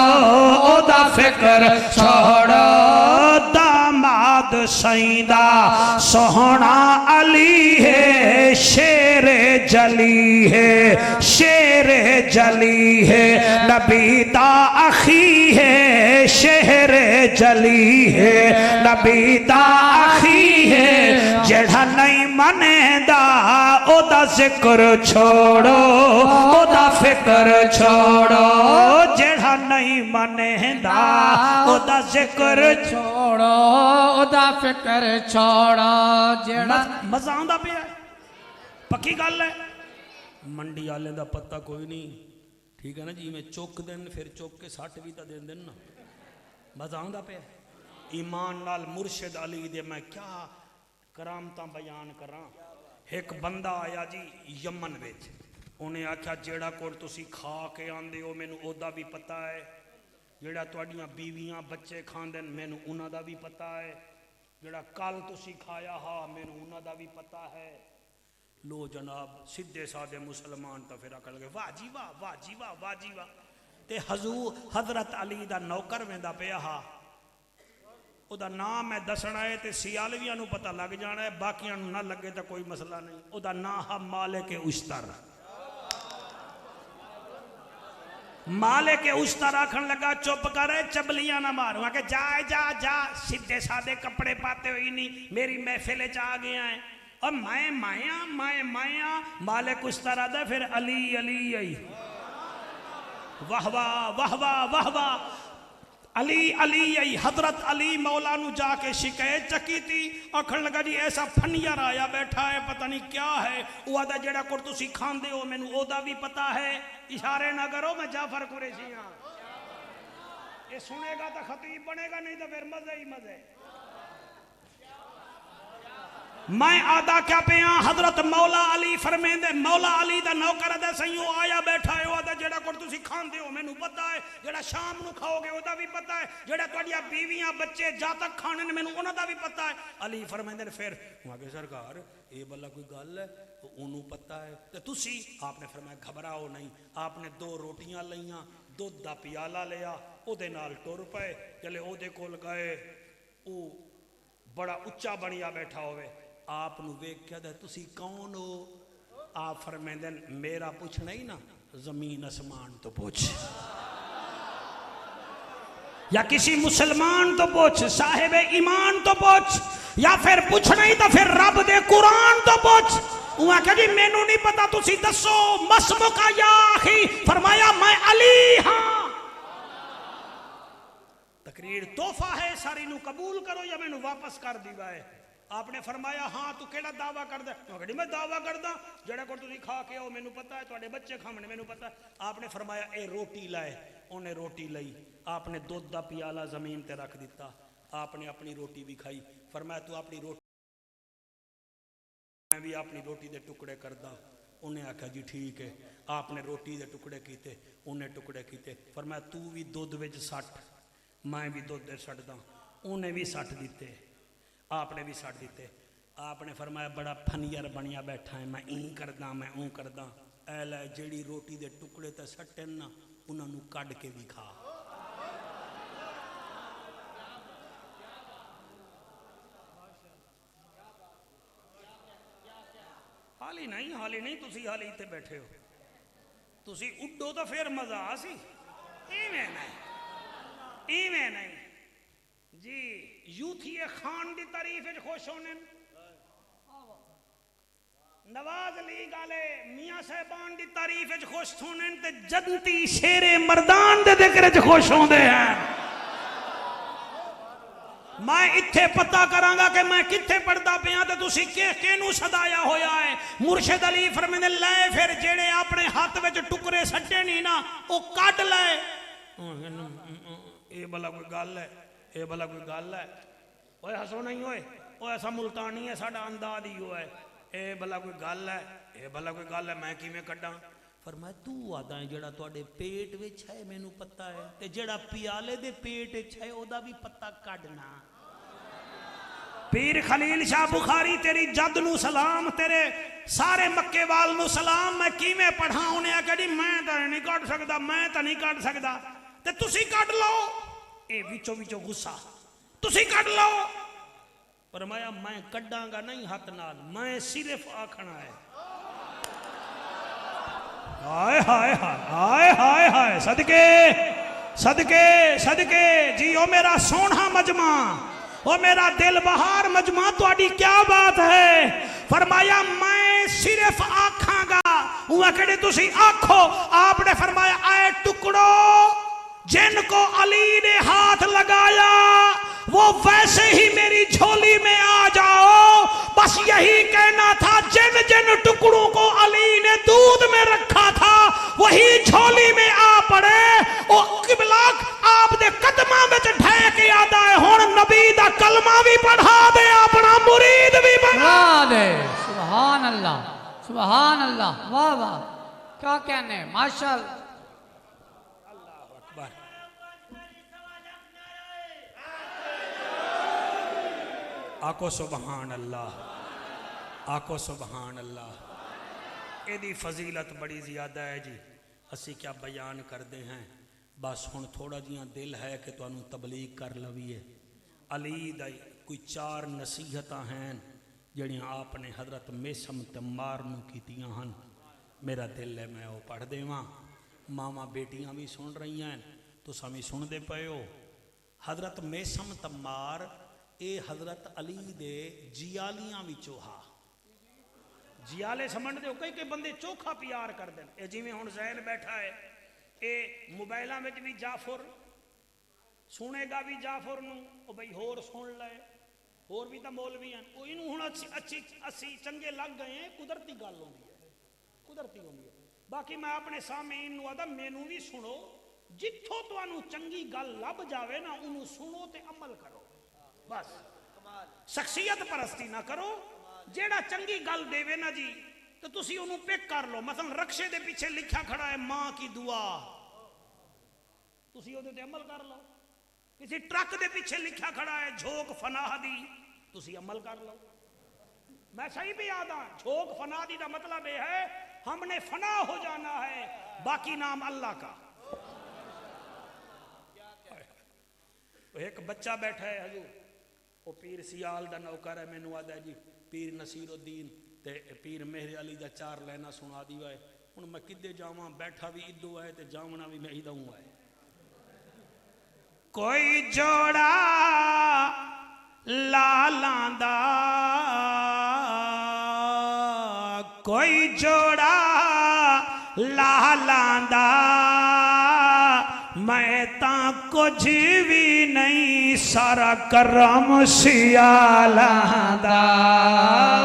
او دا فکر چھوڑو داماد سائندہ سونا علی ہے شیر جلی ہے شیر جلی ہے نبی دا اخی ہے شہر جلی ہے نبی دا اخی ہے جڑا نہیں منیدا او دا ذکر چھوڑو او دا فکر چھوڑو جڑا نہیں منیدا او دا ذکر چھوڑو او دا فکر چھوڑو جڑا مزہ آندا پہ ہے پکی گل ہے منڈی آلے دا پتہ کوئی نہیں ٹھیک ہے نا جی میں چوک دن پھر چوک کے ساٹھ بھی تا دن دن نا مزہ آندا پہ ایمان نال مرشد علی دے میں کیا کرامتاں بیان کراں ایک بندہ آیا جی یمن وچ انہیں آکھیا جیڑا کوڑ تسی کھا کے آندے ہو مینوں او دا بھی پتہ ہے جیڑا تواڈیاں بیویاں بچے کھاندن مینوں انہاں دا بھی پتہ ہے جیڑا کل تسی کھایا ہا مینوں انہاں دا بھی پتہ ہے لو جناب سدھے سادے مسلمان تا پھر اکل گئے واہ جی واہ واہ جی واہ واہ جی واہ تے حضور حضرت علی دا نوکر ویندا پیا ہا او دا نام ہے دسنا ہے تے سیالویاں نو پتہ لگ جانا ہے باقیاں نو نہ لگے تا کوئی مسئلہ نہیں او دا نام ہے مالک اشتر مالک اشتر آکھن لگا چپ کرے چبلیاں نہ مارو کہ جا جا جا سدھے سادے کپڑے پاتے ہوئی نہیں میری محفل چاہ گیا ہے اور میں مائیاں مالک اس طرح دے پھر علی علی آئی واہ واہ واہ واہ واہ واہ علی علی آئی حضرت علی مولا نو جا کے شکایت چکی تھی آکھن لگا جی ایسا پھنیر آیا بیٹھا ہے پتہ نہیں کیا ہے وہ آدھا جڑا کر تسی کھان دے ہو میں نو او دا بھی پتا ہے اشارے نہ کرو میں جعفر قریشی ہاں یہ سنے گا تو خطیب بنے گا نہیں تو پھر مزے ہی مزے میں آدھا کیا پیا حضرت مولا علی فرمیندے مولا علی دا نوکر دے سیوں آیا بیٹھا ہے آدھا جڑا کوئی تسی کھاندے ہو مینوں پتہ ہے جڑا شام نو کھاؤ گے اودا بھی پتہ ہے جڑا تہاڈیاں بیویاں بچے جا تک کھانے مینوں انہاں دا بھی پتہ ہے علی فرمیندے پھر وہاں کے سرکار اے بلا کوئی گل ہے اونوں پتہ ہے تے تسی آپ نے فرمایا گھبراؤ نہیں آپ نے 2 روٹیاں لئیاں دودھ دا پیالہ لیا او دے نال ٹر پئے چلے او دے کول گئے او بڑا اچا بنیا بیٹھا ہوئے آپ نو ویکھ کے دے تسی کون ہو آپ فرمیندے میرا پوچھنا ہی نا زمین اسمان تو پوچھ یا کسی مسلمان تو پوچھ صاحب ایمان تو پوچھ یا پھر پوچھنا ہی تو پھر رب دے قرآن تو پوچھ وہاں کہ جی میں نو نہیں پتا تسی دسو مسمکا یا آخی فرمایا میں علی ہاں تقریر تحفہ ہے ساری نو قبول کرو یا میں نو واپس کر دیوا ہے آپ نے فرمایا ہاں تو کیڑا دعویٰ کر دے میں دعویٰ کر دا جڑا کو تسی کھا کے ہو میں نو پتا ہے تواڈے بچے کھامنے میں نو پتا ہے آپ نے فرمایا اے روٹی لائے انہیں روٹی لئی آپ نے دودھ دا پیالہ زمین تے رکھ دیتا آپ نے اپنی روٹی بھی کھائی فرمایا تو اپنی روٹی میں بھی اپنی روٹی دے ٹکڑے کر دا انہیں آکھا جی ٹھیک ہے آپ نے روٹی دے ٹکڑے کیتے انہیں ٹکڑے کیتے فرمایا تو بھی دودھ وچ سٹ میں بھی دودھ دے سٹ دا انہیں بھی سٹ دیتے آپ نے بھی سٹ دیتے آپ نے فرمایا بڑا پھنیر بنیا بیٹھا ہے میں این کرداں میں اون کرداں اے لے جیڑی روٹی دے ٹکڑے تے سٹن نا انہاں نو کڈ کے بھی کھا حالی نہیں تسی حالی تے بیٹھے ہو تسی اڈو تو پھر مزہ آسی ایویں نہیں جی یوتھی خان دی تعریف خوش ہونے نواز لیگ والے میاں صاحبان دی تعریف خوش ہونے تے جنتی شیر مردان دے ذکر خوش ہوندے ہیں میں اتھے پتہ کرانگا کہ میں کتھے پڑھدا پیا تے تسی کینوں صدایا ہویا ہے مرشد علی فرمیندے لے پھر جڑے اپنے ہاتھ وچ ٹکرے سٹے نہیں نا او کڈ لے اے بلا کوئی گل ہے اے بلا کوئی گل ہے اوے ہسو نہیں ہوئے او ایسا ملتانی ہے ساڈا انداز ہی ہوا ہے اے بلا کوئی گل ہے اے بلا کوئی گل ہے میں کیویں کڈاں فرمایا تو آدا ہے جڑا تواڈے پیٹ وچ ہے مینوں پتہ ہے تے جڑا پیالے دے پیٹ وچ ہے او دا بھی پتہ کڈنا پیر خلیل شاہ بخاری تیری جد نو سلام تیرے سارے مکے وال نو سلام میں کیویں پڑھاں انہیں آکھیا جی میں تے نہیں کڈ سکدا میں تے نہیں کڈ سکدا تے تسی کڈ لو اے وچوں وچوں غصہ تسی کڈ لو فرمایا میں کڈاں گا نہیں ہاتھ نال میں صرف آکھنا ہے ہائے ہائے ہائے ہائے ہائے صدقے صدقے صدقے جی او میرا سونا مجمع او میرا دل بہار مجمع تواڈی کیا بات ہے فرمایا میں صرف آکھاں گا وہ کہڑے تسی آکھو آپ نے فرمایا اے ٹکڑو جن کو علی نے ہاتھ لگایا وہ ویسے ہی میری جھولی میں آ جاؤ بس یہی کہنا تھا جن جن ٹکڑوں کو علی نے دودھ میں رکھا تھا وہی جھولی میں آ پڑے او قبلہ آپ دے قدمہ میں ڈھے کے آدھا ہے ہون نبی دا کلمہ بھی پڑھا دے اپنا مرید بھی بنا دے سبحان اللہ واہ واہ کیا کہنے ماشاءاللہ آکو سبحان اللہ آکو سبحان اللہ ایدی فضیلت بڑی زیادہ ہے جی اسی کیا بیان کر دے ہیں بس ہن تھوڑا جیاں دل ہے کہ تو انہوں تبلیغ کر لویے علی دا کوئی 4 نصیحتاں ہیں جڑیاں آپ نے حضرت میسم تمار نو کیتیاں ہن میرا دل ہے میں وہ پڑھ دے ماں ماما بیٹیاں بھی سن رہی ہیں تو سمی سن دے پئے ہو حضرت میسم تمار اے حضرت علی دے جیالیاں بھی چوہا جیالے سمجھ دے ہو کئی بندے چوکھا پیار کر دیں اے جی میں ہون زین بیٹھا ہے اے موبائلہ میں بھی جعفر سنے گا بھی جعفر نو او بھئی ہور سن لائے ہور بھی تا مولوی ہیں او انہوں ہون اچھی چنگے لگ گئے ہیں قدرتی گال ہوندی ہے قدرتی ہوندی ہے باقی میں اپنے سامعین نو آدھا مینو بھی سنو جتھو تو انہوں چنگی گال لب جاوے نا انہوں سنو تے عمل کرو بس شخصیت پرستی نہ کرو جیڑا چنگی گل دے نا جی تو تسی انہوں پک کر لو. مثلا رکشے دے پیچھے لکھا کھڑا ہے ماں کی دعا, تسی تے عمل کر لو. کسی ٹرک دے پیچھے لکھا کھڑا ہے جھوک فناہ دی, تسی عمل کر لو. میں صحیح بھی یاد ہوں, جھوک فناہ دی دا مطلب یہ ہے ہم نے فنا ہو جانا ہے, باقی نام اللہ کا. ایک بچہ بیٹھا ہے حضور, وہ پیر سیال دا نوکر ہے, مینوں آدا ہے جی پیر نصیر الدین تے پیر مہر علی دا 4 لینا سنا دیوا ہے. ہن میں کدے جاواں, بیٹھا بھی ادو ہے تے جاونا بھی میں ادوں ہے. کوئی جوڑا لالاں دا, کوئی جوڑا لالاں دا, میں تاں کچھ بھی نہیں سارا کرم سیالاں دا,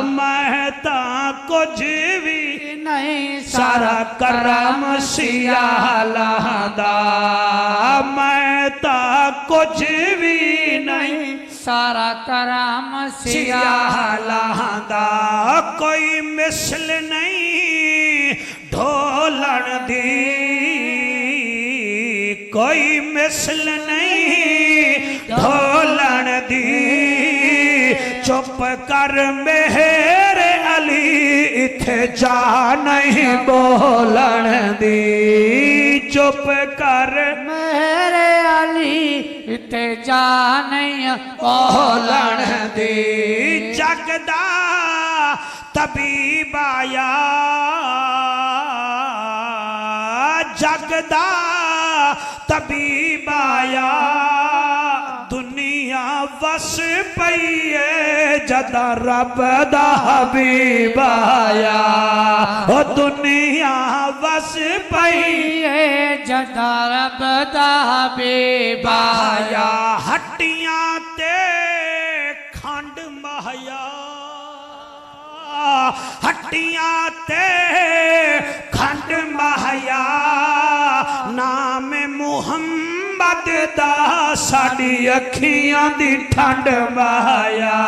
میں تاں کچھ بھی نہیں سارا کرم سیالاں دا, میں تاں کچھ بھی نہیں سارا کرم سیالاں دا. کوئی مثل نہیں ڈھولن دی, کوئی مثل نہیں ڈھولن دی, چپ کر مہر علی اتھے جا نہیں بولن دی, چپ کر میرے علی اتھے جا نہیں بولن دی. جگ دا طبیب آیا, جگ دا طبیب آیا, دنیا وس پئی ہے جدا رب دا حبیب آیا, او دنیا وس پئی ہے جدا رب دا حبیب آیا. ہٹیاں تے کھنڈ مہیا, ہٹیاں تے کھنڈ مہیا, نام محمد دا ساڈی اکھیاں دی ٹھنڈ مہیا,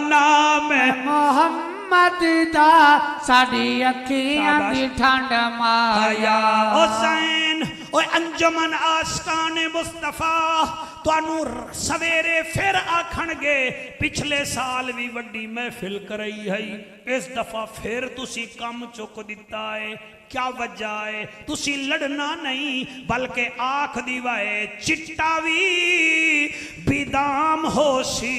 نام محمد دا ساڈی اکھیاں دی ٹھنڈ مایا. حسین او انجمن آشکان مصطفیٰ توانو سویرے پھر آکھن گے پچھلے سال بھی وڈی محفل کرائی ہے, اس دفعہ پھر تسی کم چک دیتا ہے. کیا وجہ ہے؟ تسی لڑنا نہیں بلکہ آنکھ دیوائے چٹا بھی بیدام ہو سی,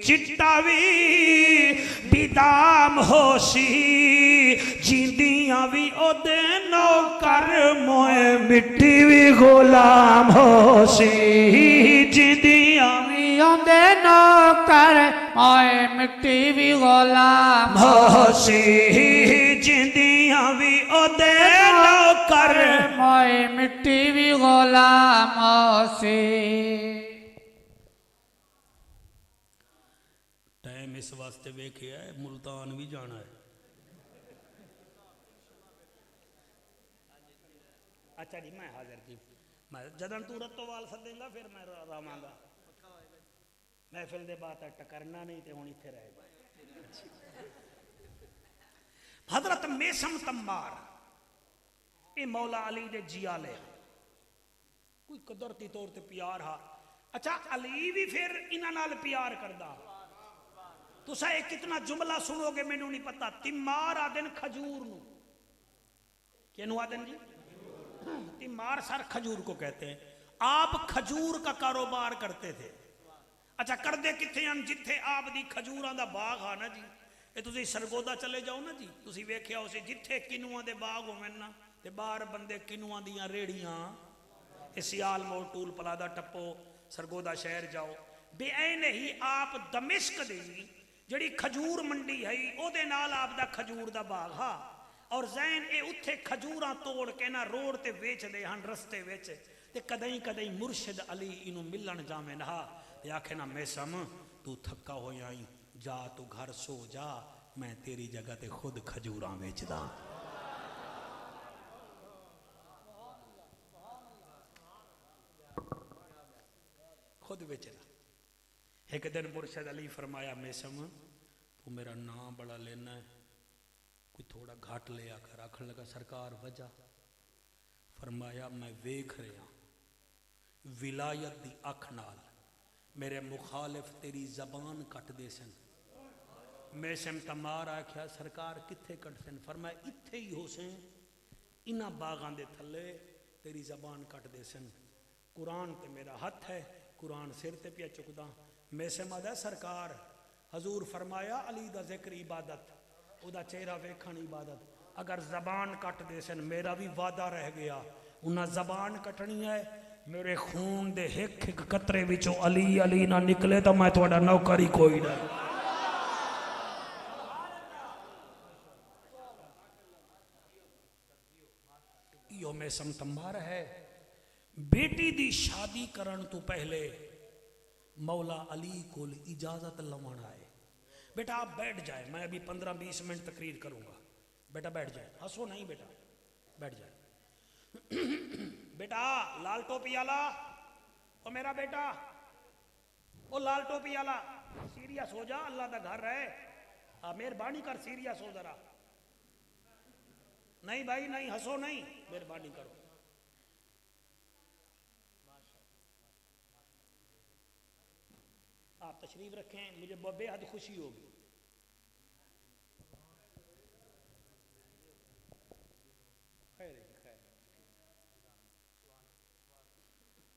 چٹا بھی بیدام ہو سی, جیندیاں بھی او دے نوکر موئے مٹی بھی غلام ہو سی, جیندیاں بھی او دے نوکر موئے مٹی بھی غلام ہو سی, جیندیاں بھی او دے نوکر موئے مٹی بھی غلام ہو سی. ٹائم اس واسطے ویکھیا ہے ملتان بھی جانا ہے. اچھا جی میں حاضر جی, میں جدن تو رتو وال سدیں گا پھر میں راواں گا. محفل دے بات ٹکرنا نہیں تے ہونی تھے رہے گا. حضرت میسم تمار اے مولا علی دے جیالے کوئی قدرتی طور تے پیار ہا. اچھا علی بھی پھر انہاں نال پیار کردا. تسا ایک کتنا جملہ سنو گے میں نو نہیں پتا. تیمار آدن کھجور نو, کینو آدن جی؟ تیمار سر کھجور کو کہتے ہیں. آپ کھجور کا کاروبار کرتے تھے. اچھا کردے کتھے ہیں جتھے آپ دی کھجوراں دا باغ ہا نا جی, اے تسی سرگودا چلے جاؤ نا جی, تسی ویکھیا ہو سی جتھے کنواں دے باغ ہوویں نا تے باہر بندے کنواں دیاں ریڑیاں, اے سیال موڑ ٹول پلادہ ٹپو سرگودا شہر جاؤ. بے این ہی آپ دمشق دی جڑی کھجور منڈی ہے او دے نال آپ دا کھجور دا باغ ہا, اور زین اے اتھے کھجوراں توڑ کے نا روڈ تے ویچ دے ہن رستے ویچ, تے کدیں کدیں مرشد علی انہوں ملن جاویں نا تے آکھے نا میسم تو تھکا ہو جائیں جا تو گھر سو جا, میں تیری جگہ تے خود کھجوراں بیچ دا. خود بیچ دا. ایک دن مرشد علی فرمایا میسم تو میرا نام بڑا لینا ہے، کوئی تھوڑا گھاٹ لے آ کر آکھن لگا سرکار وجہ؟ فرمایا میں ویکھ رہا ولایت دی اکھ نال میرے مخالف تیری زبان کٹ دے سن۔ میسم تمار آکھیا سرکار کتھے کٹ سن؟ فرمایا اتھے ہی ہو سن، انہاں باغاں دے تھلے تیری زبان کٹ دے سن۔ قرآن تے میرا ہاتھ ہے، قرآن سر تے پیا چکدا۔ میسم آدھا سرکار حضور فرمایا علی دا ذکر عبادت، او دا چہرہ ویکھن عبادت، اگر زبان کٹ دے سن میرا بھی وعدہ رہ گیا، انہاں زبان کٹنی ہے، میرے خون دے ایک ایک قطرے وچوں علی علی نہ نکلے تو میں تہاڈا نوکر ہی کوئی نہ۔ یو میسم تمار ہے، بیٹی دی شادی کرن تو پہلے مولا علی کو اجازت لون آئے، بیٹا آپ بیٹھ جائے، میں ابھی 15-20 منٹ تقریر کروں گا، بیٹا بیٹھ جائے، ہنسو نہیں بیٹا، بیٹھ جائے۔ بیٹا لال ٹوپی والا، او میرا بیٹا، او لال ٹوپی والا سیریس ہو جا، اللہ دا گھر رہے، مہربانی کر سیریس ہو ذرا۔ نہیں بھائی نہیں، ہنسو نہیں، مہربانی کرو۔ آپ تشریف رکھیں، مجھے بے حد خوشی ہوگی۔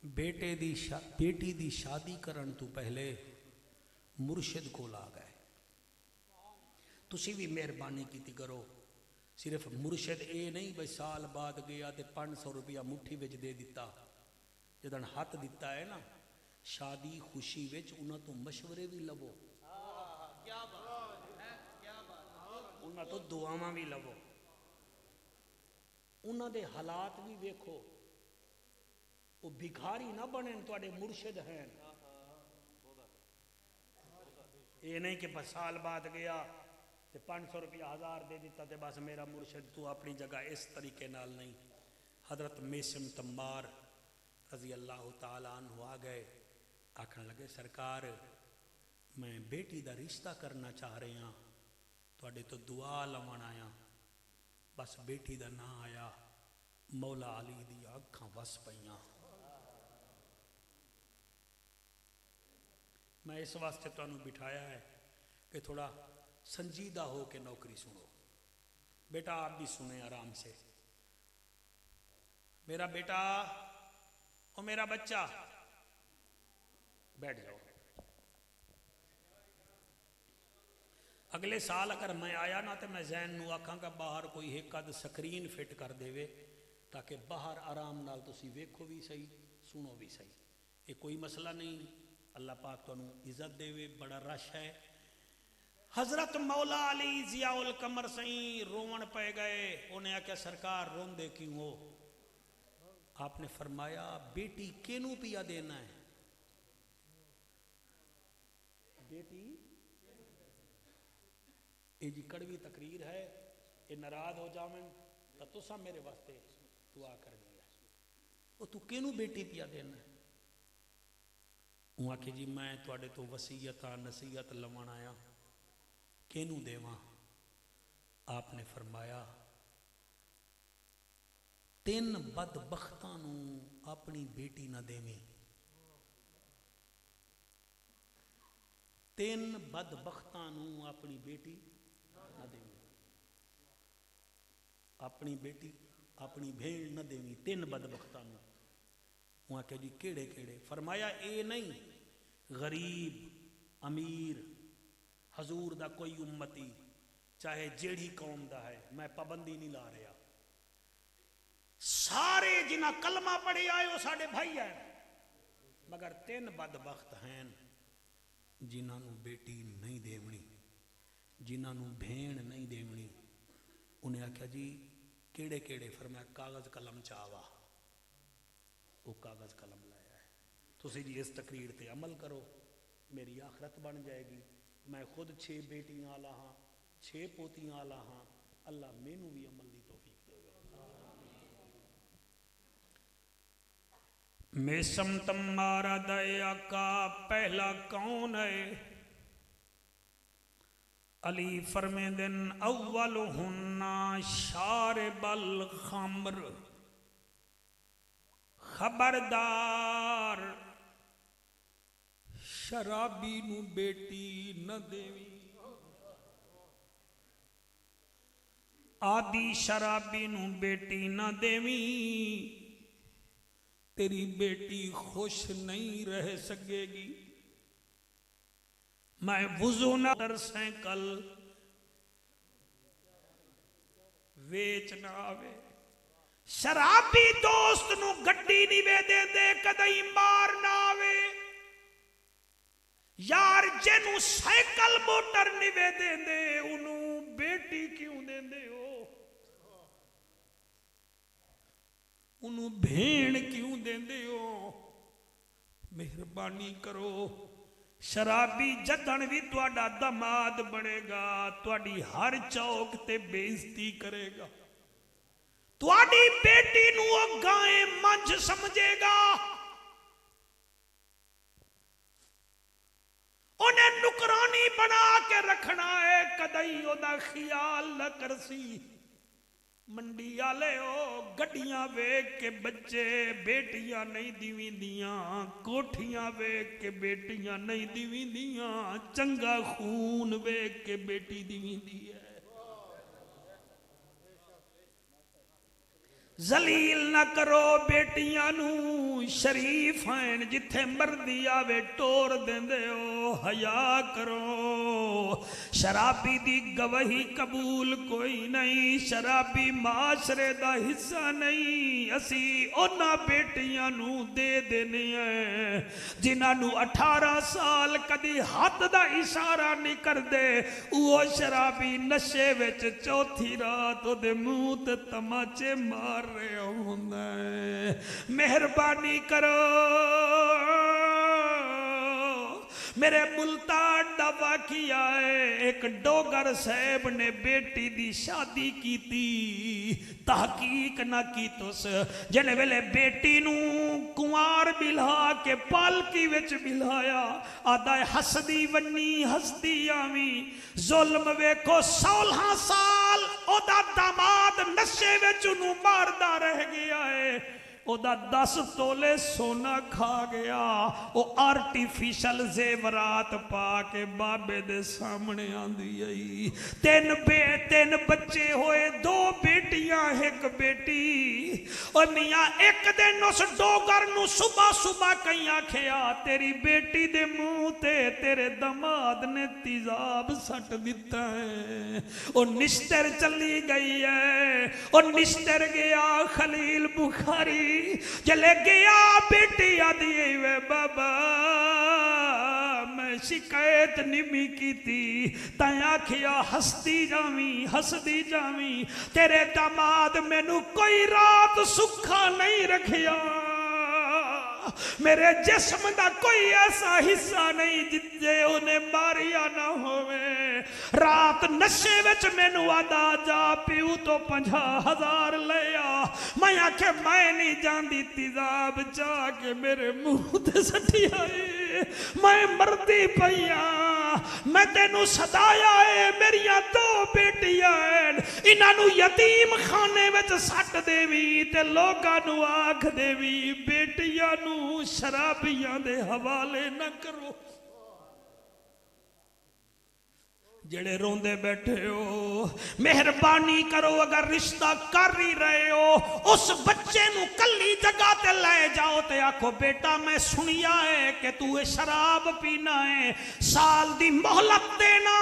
بیٹی دی شادی کرن تو پہلے مرشد کو لا گئے، تسی بھی مہربانی کیتی کرو، صرف مرشد اے نہیں بھئی سال بعد گیا تے 500 روپیہ مٹھی وچ دے دیتا، جدن ہاتھ دیتا ہے نا شادی خوشی وچ انہاں تو مشورے بھی لو، انہاں تو دعاواں بھی لو، انہاں دے حالات بھی ویکھو، وہ بھکاری نہ بنیں، تواڈے مرشد ہیں۔ یہ نہیں کہ بس سال بعد گیا تے 500 روپیہ 1000 دے دیتا تے بس میرا مرشد، تو اپنی جگہ اس طریقے نال نہیں۔ حضرت میسم تمار رضی اللہ تعالیٰ عنہ آ گئے، آکھن لگے سرکار میں بیٹی دا رشتہ کرنا چاہ رہے ہاں، تواڈے تو دعا لون آیا، بس بیٹی دا نہ آیا، مولا علی دی اکھاں وس پئیاں۔ میں اس واسطے تو انہوں بٹھایا ہے کہ تھوڑا سنجیدہ ہو کے نوکری سنو، بیٹا آپ بھی سنیں آرام سے۔ میرا بیٹا اور میرا بچہ بیٹھ جاؤ، اگلے سال اگر میں آیا نا تو میں ذہن نو آکھاں گا باہر کوئی ایک آدھ سکرین فٹ کر دے وے تاکہ باہر آرام نال تسی ویکھو بھی صحیح سنو بھی صحیح، یہ کوئی مسئلہ نہیں، اللہ پاک تو انہوں عزت دے وے، بڑا رش ہے۔ حضرت مولا علی ضیاء القمر سہیں رون پہ گئے، انہیں آکھا سرکار رون دے کیوں ہو؟ آپ نے فرمایا بیٹی کینوں پیا دینا ہے؟ بیٹی یہ جی کڑوی تقریر ہے، یہ ناراض ہو جاویں تو تسا میرے واسطے دعا کر دیا، وہ تو کینوں بیٹی پیا دینا ہے؟ وہاں کہ جی میں تواڈے تو وصیت نصیحت لون آیا، کینوں دیواں؟ آپ نے فرمایا 3 بدبختاں نوں اپنی بیٹی نہ دیویں، 3 بدبختاں نوں اپنی بیٹی نہ دیویں، اپنی بیٹی اپنی بھیڑ نہ دیویں 3 بدبختاں نوں۔ وہاں کہ جی کیڑے کیڑے؟ فرمایا اے نہیں غریب امیر حضور دا کوئی امتی چاہے جیڑی قوم دا ہے، میں پابندی نہیں لا رہا، سارے جنہ کلمہ پڑھے آئے وہ ساڑھے بھائی ہیں، مگر 3 بدبخت ہیں جنہاں نوں بیٹی نہیں دیونی، جنہاں نوں بھین نہیں دیونی۔ انہیں آکھا جی کیڑے کیڑے؟ فرمایا کاغذ قلم چاوا، وہ کاغذ قلم لایا ہے، تسی جی اس تقریر تے عمل کرو، میری آخرت بن جائے گی، میں خود 6 بیٹیاں والا ہاں، 6 پوتیاں والا ہاں، اللہ مینوں بھی عمل دی توفیق دے گا۔ میسم تمہارا دیا کا پہلا کون ہے؟ علی فرمیندن اولہن شارب الخمر، خبردار شرابی نو بیٹی نہ دیوی، آدی شرابی نو بیٹی نہ دیوی، تیری بیٹی خوش نہیں رہ سکے گی۔ میں وضو نہ درسیں کل ویچ نہ آوے، شرابی دوست نو گڈی نہیں وے دے دے کدئی مار نہ آوے، یار جنو سائیکل موٹر نہیں وے دے دے انہوں بیٹی کیوں دے دے ہو، انہوں بھین کیوں دے دے ہو؟ مہربانی کرو، شرابی جدن بھی تواڈا دماد بنے گا، تواڈی ہر چوک تے بےزتی کرے گا، تواڈی بیٹی نو گائیں منج سمجھے گا، انہیں نکرانی بنا کے رکھنا ہے، کدئی او دا خیال نہ کرسی۔ منڈی آلے ہو گڈیاں ویک کے بچے بیٹیاں نہیں دیویں دیاں، کوٹھیاں ویک کے بیٹیاں نہیں دیویں دیاں، چنگا خون ویک کے بیٹی دیویں دی ہے۔ ذلیل نہ کرو بیٹیاں نو، شریف ہیں جتھے مردی آوے ٹور دیندے ہو، حیا کرو۔ شرابی دی گواہی قبول کوئی نہیں، شرابی معاشرے دا حصہ نہیں، اسی اونا بیٹیاں نو دے دینے ہیں جنہاں نو 18 سال کدی ہاتھ دا اشارہ نہیں کر دے، وہ شرابی نشے وچ چوتھی رات او دے منہ تے تماچے مار رہے ہوندے۔ مہربانی کرو، میرے ملتان دا واقعہ ہے، ایک ڈوگر صاحب نے بیٹی دی شادی کی تھی، تحقیق نہ کی توس جنے ویلے بیٹی نو کنوار بلہا کے پالکی وچ بلہایا، آدھا ہسدی ونی ہسدی آویں، ظلم ویکھو 16 سال او دا داماد نشے وچ انہوں ماردہ رہ گیا ہے، او دا 10 تولے سونا کھا گیا، او آرٹیفیشل زیورات پا کے بابے دے سامنے آندی آئی، 3 بچے ہوئے، 2 بیٹیاں 1 بیٹی، اور میاں ایک دن اس ڈوگر نو صبح کہیں آکھیا تیری بیٹی دے منہ تے تیرے دماد نے تیزاب سٹ دیتا ہے، او نشتر چلی گئی ہے، او نشتر گیا خلیل بخاری جلے گیا، بیٹی آدھی وے بابا میں شکایت نمی کی تھی، تایا کھیا ہستی جاویں، تیرے داماد میں نو کوئی رات سکھا نہیں رکھیا، میرے جسم دا کوئی ایسا حصہ نہیں جتے انہیں ماریا نہ ہوئے، رات نشے وچ میں نو آدھا جا پیو تو 50,000 لیا، میں آکھے میں نہیں جاندی تیزاب جا کے میرے منہ تے سٹی آئے، میں مردی پئیاں، میں تینو صدایا ہے، میریاں 2 بیٹیاں ہیں، انہاں نو یتیم خانے وچ سٹ دیوی تے لوگاں نو آکھ دیوی بیٹیاں نو شرابیاں دے حوالے نہ کرو۔ جڑے روندے بیٹھے ہو مہربانی کرو، اگر رشتہ کر ہی رہے ہو اس بچے نو کلی جگہ تے لے جاؤ تے آکھو بیٹا میں سنیا ہے کہ تو شراب پینا ہے، سال دی مہلت دینا،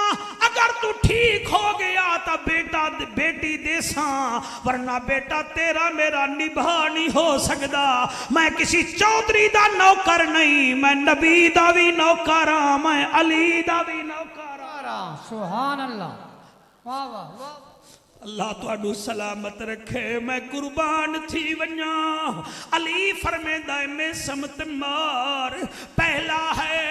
اگر تو ٹھیک ہو گیا تا بیٹا بیٹی دے ساں، ورنہ بیٹا تیرا میرا نبھا نہیں ہو سکدا، میں کسی چودھری دا نوکر نہیں، میں نبی دا بھی نوکر ہاں، میں علی دا بھی نوکر ہاں۔ سبحان اللہ، واہ واہ واہ، اللہ تواڈو سلامت رکھے، میں قربان تھی ونیاں۔ علی فرمیندہ میں سمت مار، پہلا ہے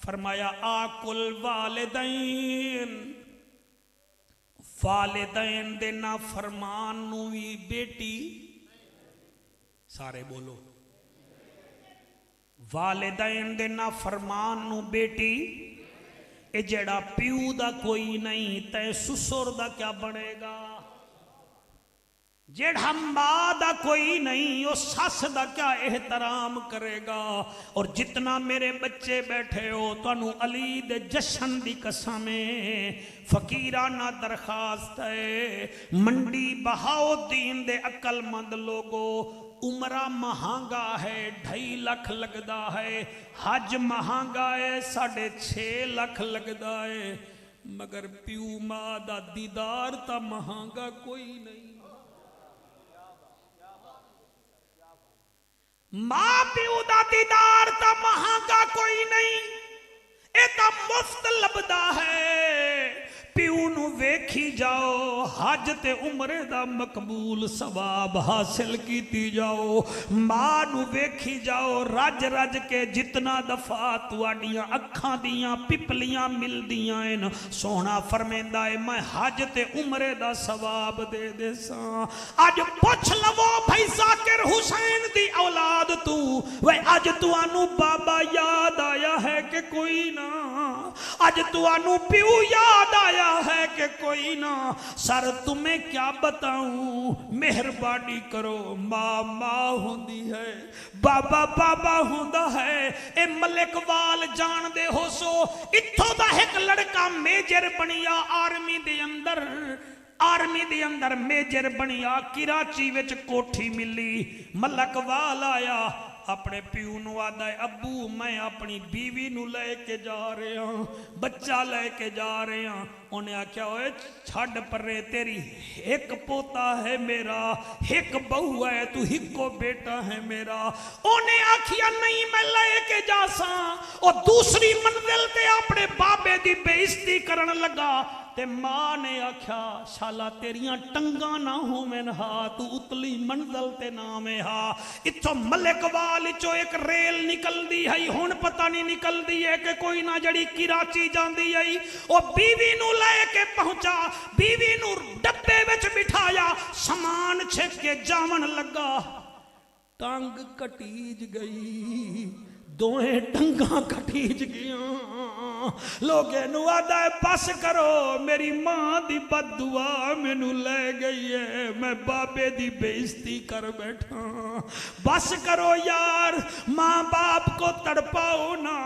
فرمایا آکل والدین، والدین دے نا فرمان نو بھی بیٹی، سارے بولو، والدین دے نا فرمان نو بیٹی، اے جڑا پیو دا کوئی نہیں تے سسر دا کیا بنے گا؟ جڑا ماں دا کوئی نہیں وہ سس دا کیا احترام کرے گا؟ اور جتنا میرے بچے بیٹھے ہو تانوں علی دے جشن دی قسم فقیرانہ درخواست ہے، منڈی بہاؤدین دے عقل مند لوگو، عمرہ مہنگا ہے 2.5 لاکھ لگدا ہے، حج مہنگا ہے 6.5 لاکھ لگدا ہے، مگر پیو ماں دا دیدار تا مہنگا کوئی نہیں۔ ماں پیو دا دیدار تا مہنگا کوئی نہیں، اے تا مفت لبدا ہے۔ پیو نو ویکھی جاؤ، حج تے عمرے دا مقبول ثواب حاصل کیتی جاؤ، ماں نو ویکھی جاؤ، رج رج کے جتنا دفعہ تواڈیاں اکھاں دیاں پپلیاں مل دیاں ہیں، سونا فرمیندہ ہے میں حج تے عمرے دا ثواب دے دے ساں۔ اج پوچھ لو بھائی ذاکر حسین دی اولاد تو، وے اج توانو بابا یاد آیا ہے کہ کوئی نہ؟ اج توانو پیو یاد آیا ہے کہ کوئی نہ؟ سر تمہیں کیا بتاؤں، مہربانی کرو، ماں ماں ہوندی ہے، بابا بابا ہوندا ہے۔ اے ملک وال جان دے ہو سو، اتھوں دا ایک لڑکا میجر بنیا آرمی دے اندر میجر بنیا، کراچی وچ کوٹھی ملی، ملک وال آیا، اپنے پیو نو آدھا ہے ابو میں اپنی بیوی نو لے کے جا رہے ہاں، بچہ لے کے جا رہے ہاں۔ انہیں آکھیا ہوئے چھڑ پرے، تیری ایک پوتا ہے میرا، ایک بہو ہے، تو ایک کو بیٹا ہے میرا۔ انہیں آکھیا نہیں میں لے کے جا ساں، اور دوسری منزل تے اپنے بابے دی بے عزتی کرن لگا، تے ماں نے آکھیا شالا تیریاں ٹنگاں نہ ہو میں ہا، تو اتلی منزل تے نام ہا۔ اتھو ملک والی چو ایک ریل نکل دی ہے، ہون پتہ نہیں نکل دی ہے کہ کوئی نہ، جڑی کراچی جان دی ہے، او بیوی نو لے کے پہنچا، بیوی نو ڈبے وچ بٹھایا، سامان چھک کے جاون لگا، ٹانگ کٹیج گئی، دوئیں ٹنگاں کٹیج گیاں، لوگے نو آدھا ہے بس کرو، میری ماں دی بد دعا میں نو لے گئی ہے، میں بابے دی بے عزتی کر بیٹھا، بس کرو یار، ماں باپ کو تڑپاؤ نا،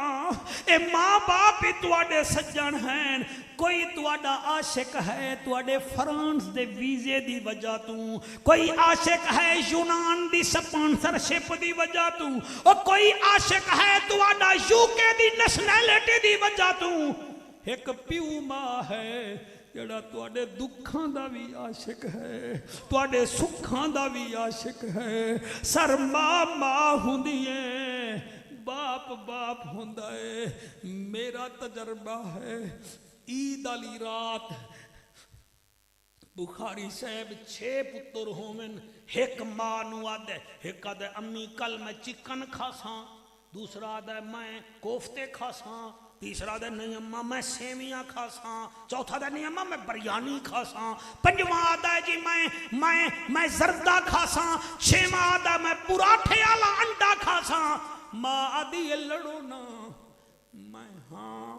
اے ماں باپ ہی تواڈے سجن ہیں، کوئی تواڈا عاشق ہے تواڈے فرانس دے ویزے دی وجہ تو، کوئی عاشق ہے یونان دی سپانسرشپ دی وجہ تو، اور کوئی عاشق ہے تواڈا یوکے دی نیشنلٹی دی وجہ تو، ایک پیو ماں ہے جڑا تواڈے دکھاں دا بھی عاشق ہے، تواڈے سکھاں دا بھی عاشق ہے۔ سر ماں ماں ہوندی ہے، باپ باپ ہوندا ہے۔ میرا تجربہ ہے، عید علی رات بخاری صاحب 6 پتر ہومن، ایک ماں نو آدھے، ایک آدھے امی کل میں چکن کھاساں، دوسرا آدھے میں کوفتے کھاساں، تیسرا دے نہیں اماں میں سیویاں کھاساں، چوتھا دے نہیں اماں میں بریانی کھاساں، پنجواں آدھا جی میں زردہ کھاساں، چھواں آدھا میں پراٹھے والا انڈا کھاساں۔ ماں آدھی لڑو نا، میں ہاں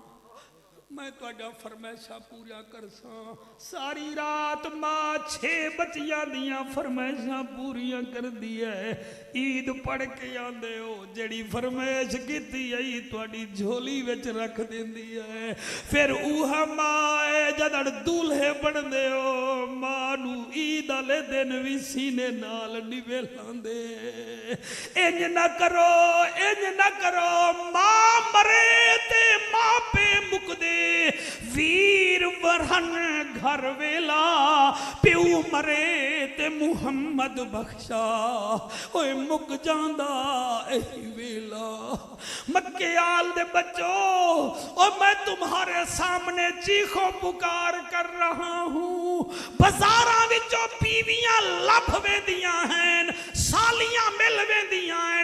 میں تواڈا فرمائشاں پورا کرساں۔ ساری رات ماں 6 بچیاں دیاں فرمائشاں پوریاں کر دی ہے۔ عید پڑھ کے آندے ہو، جڑی فرمائش کیتی ہے تواڈی جھولی وچ رکھ دیندی ہے۔ پھر اوہا ماں ہے جدڑ دولہے بندے ہو، ماں نو عید والے دن وی سینے نال نیوے لاندے۔ انج نہ کرو، انج نہ کرو، ماں مرے تے ماں پہ مک دے، ویر ورہن گھر ویلا، پیو مرے تے محمد بخشا، اوے مک جاندہ اہی ویلا۔ مکے آل دے بچو، اور میں تمہارے سامنے چیخوں پکار کر رہا ہوں، بازاراں وچوں بیویاں لبھ ویندیاں ہیں، سالیاں مل ویندیاں ہیں،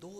2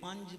5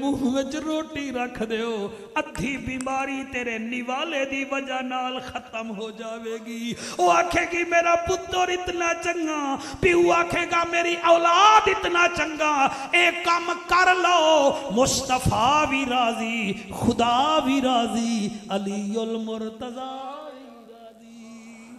منہ وچ روٹی رکھ دیو ادھی بیماری تیرے نوالے دی وجہ نال ختم ہو جاوے گی وہ آکھے گی میرا پتر اتنا چنگا پیو آکھے گا میری اولاد اتنا چنگا ایک کام کر لو مصطفیٰ بھی راضی خدا بھی راضی علی المرتضی بھی راضی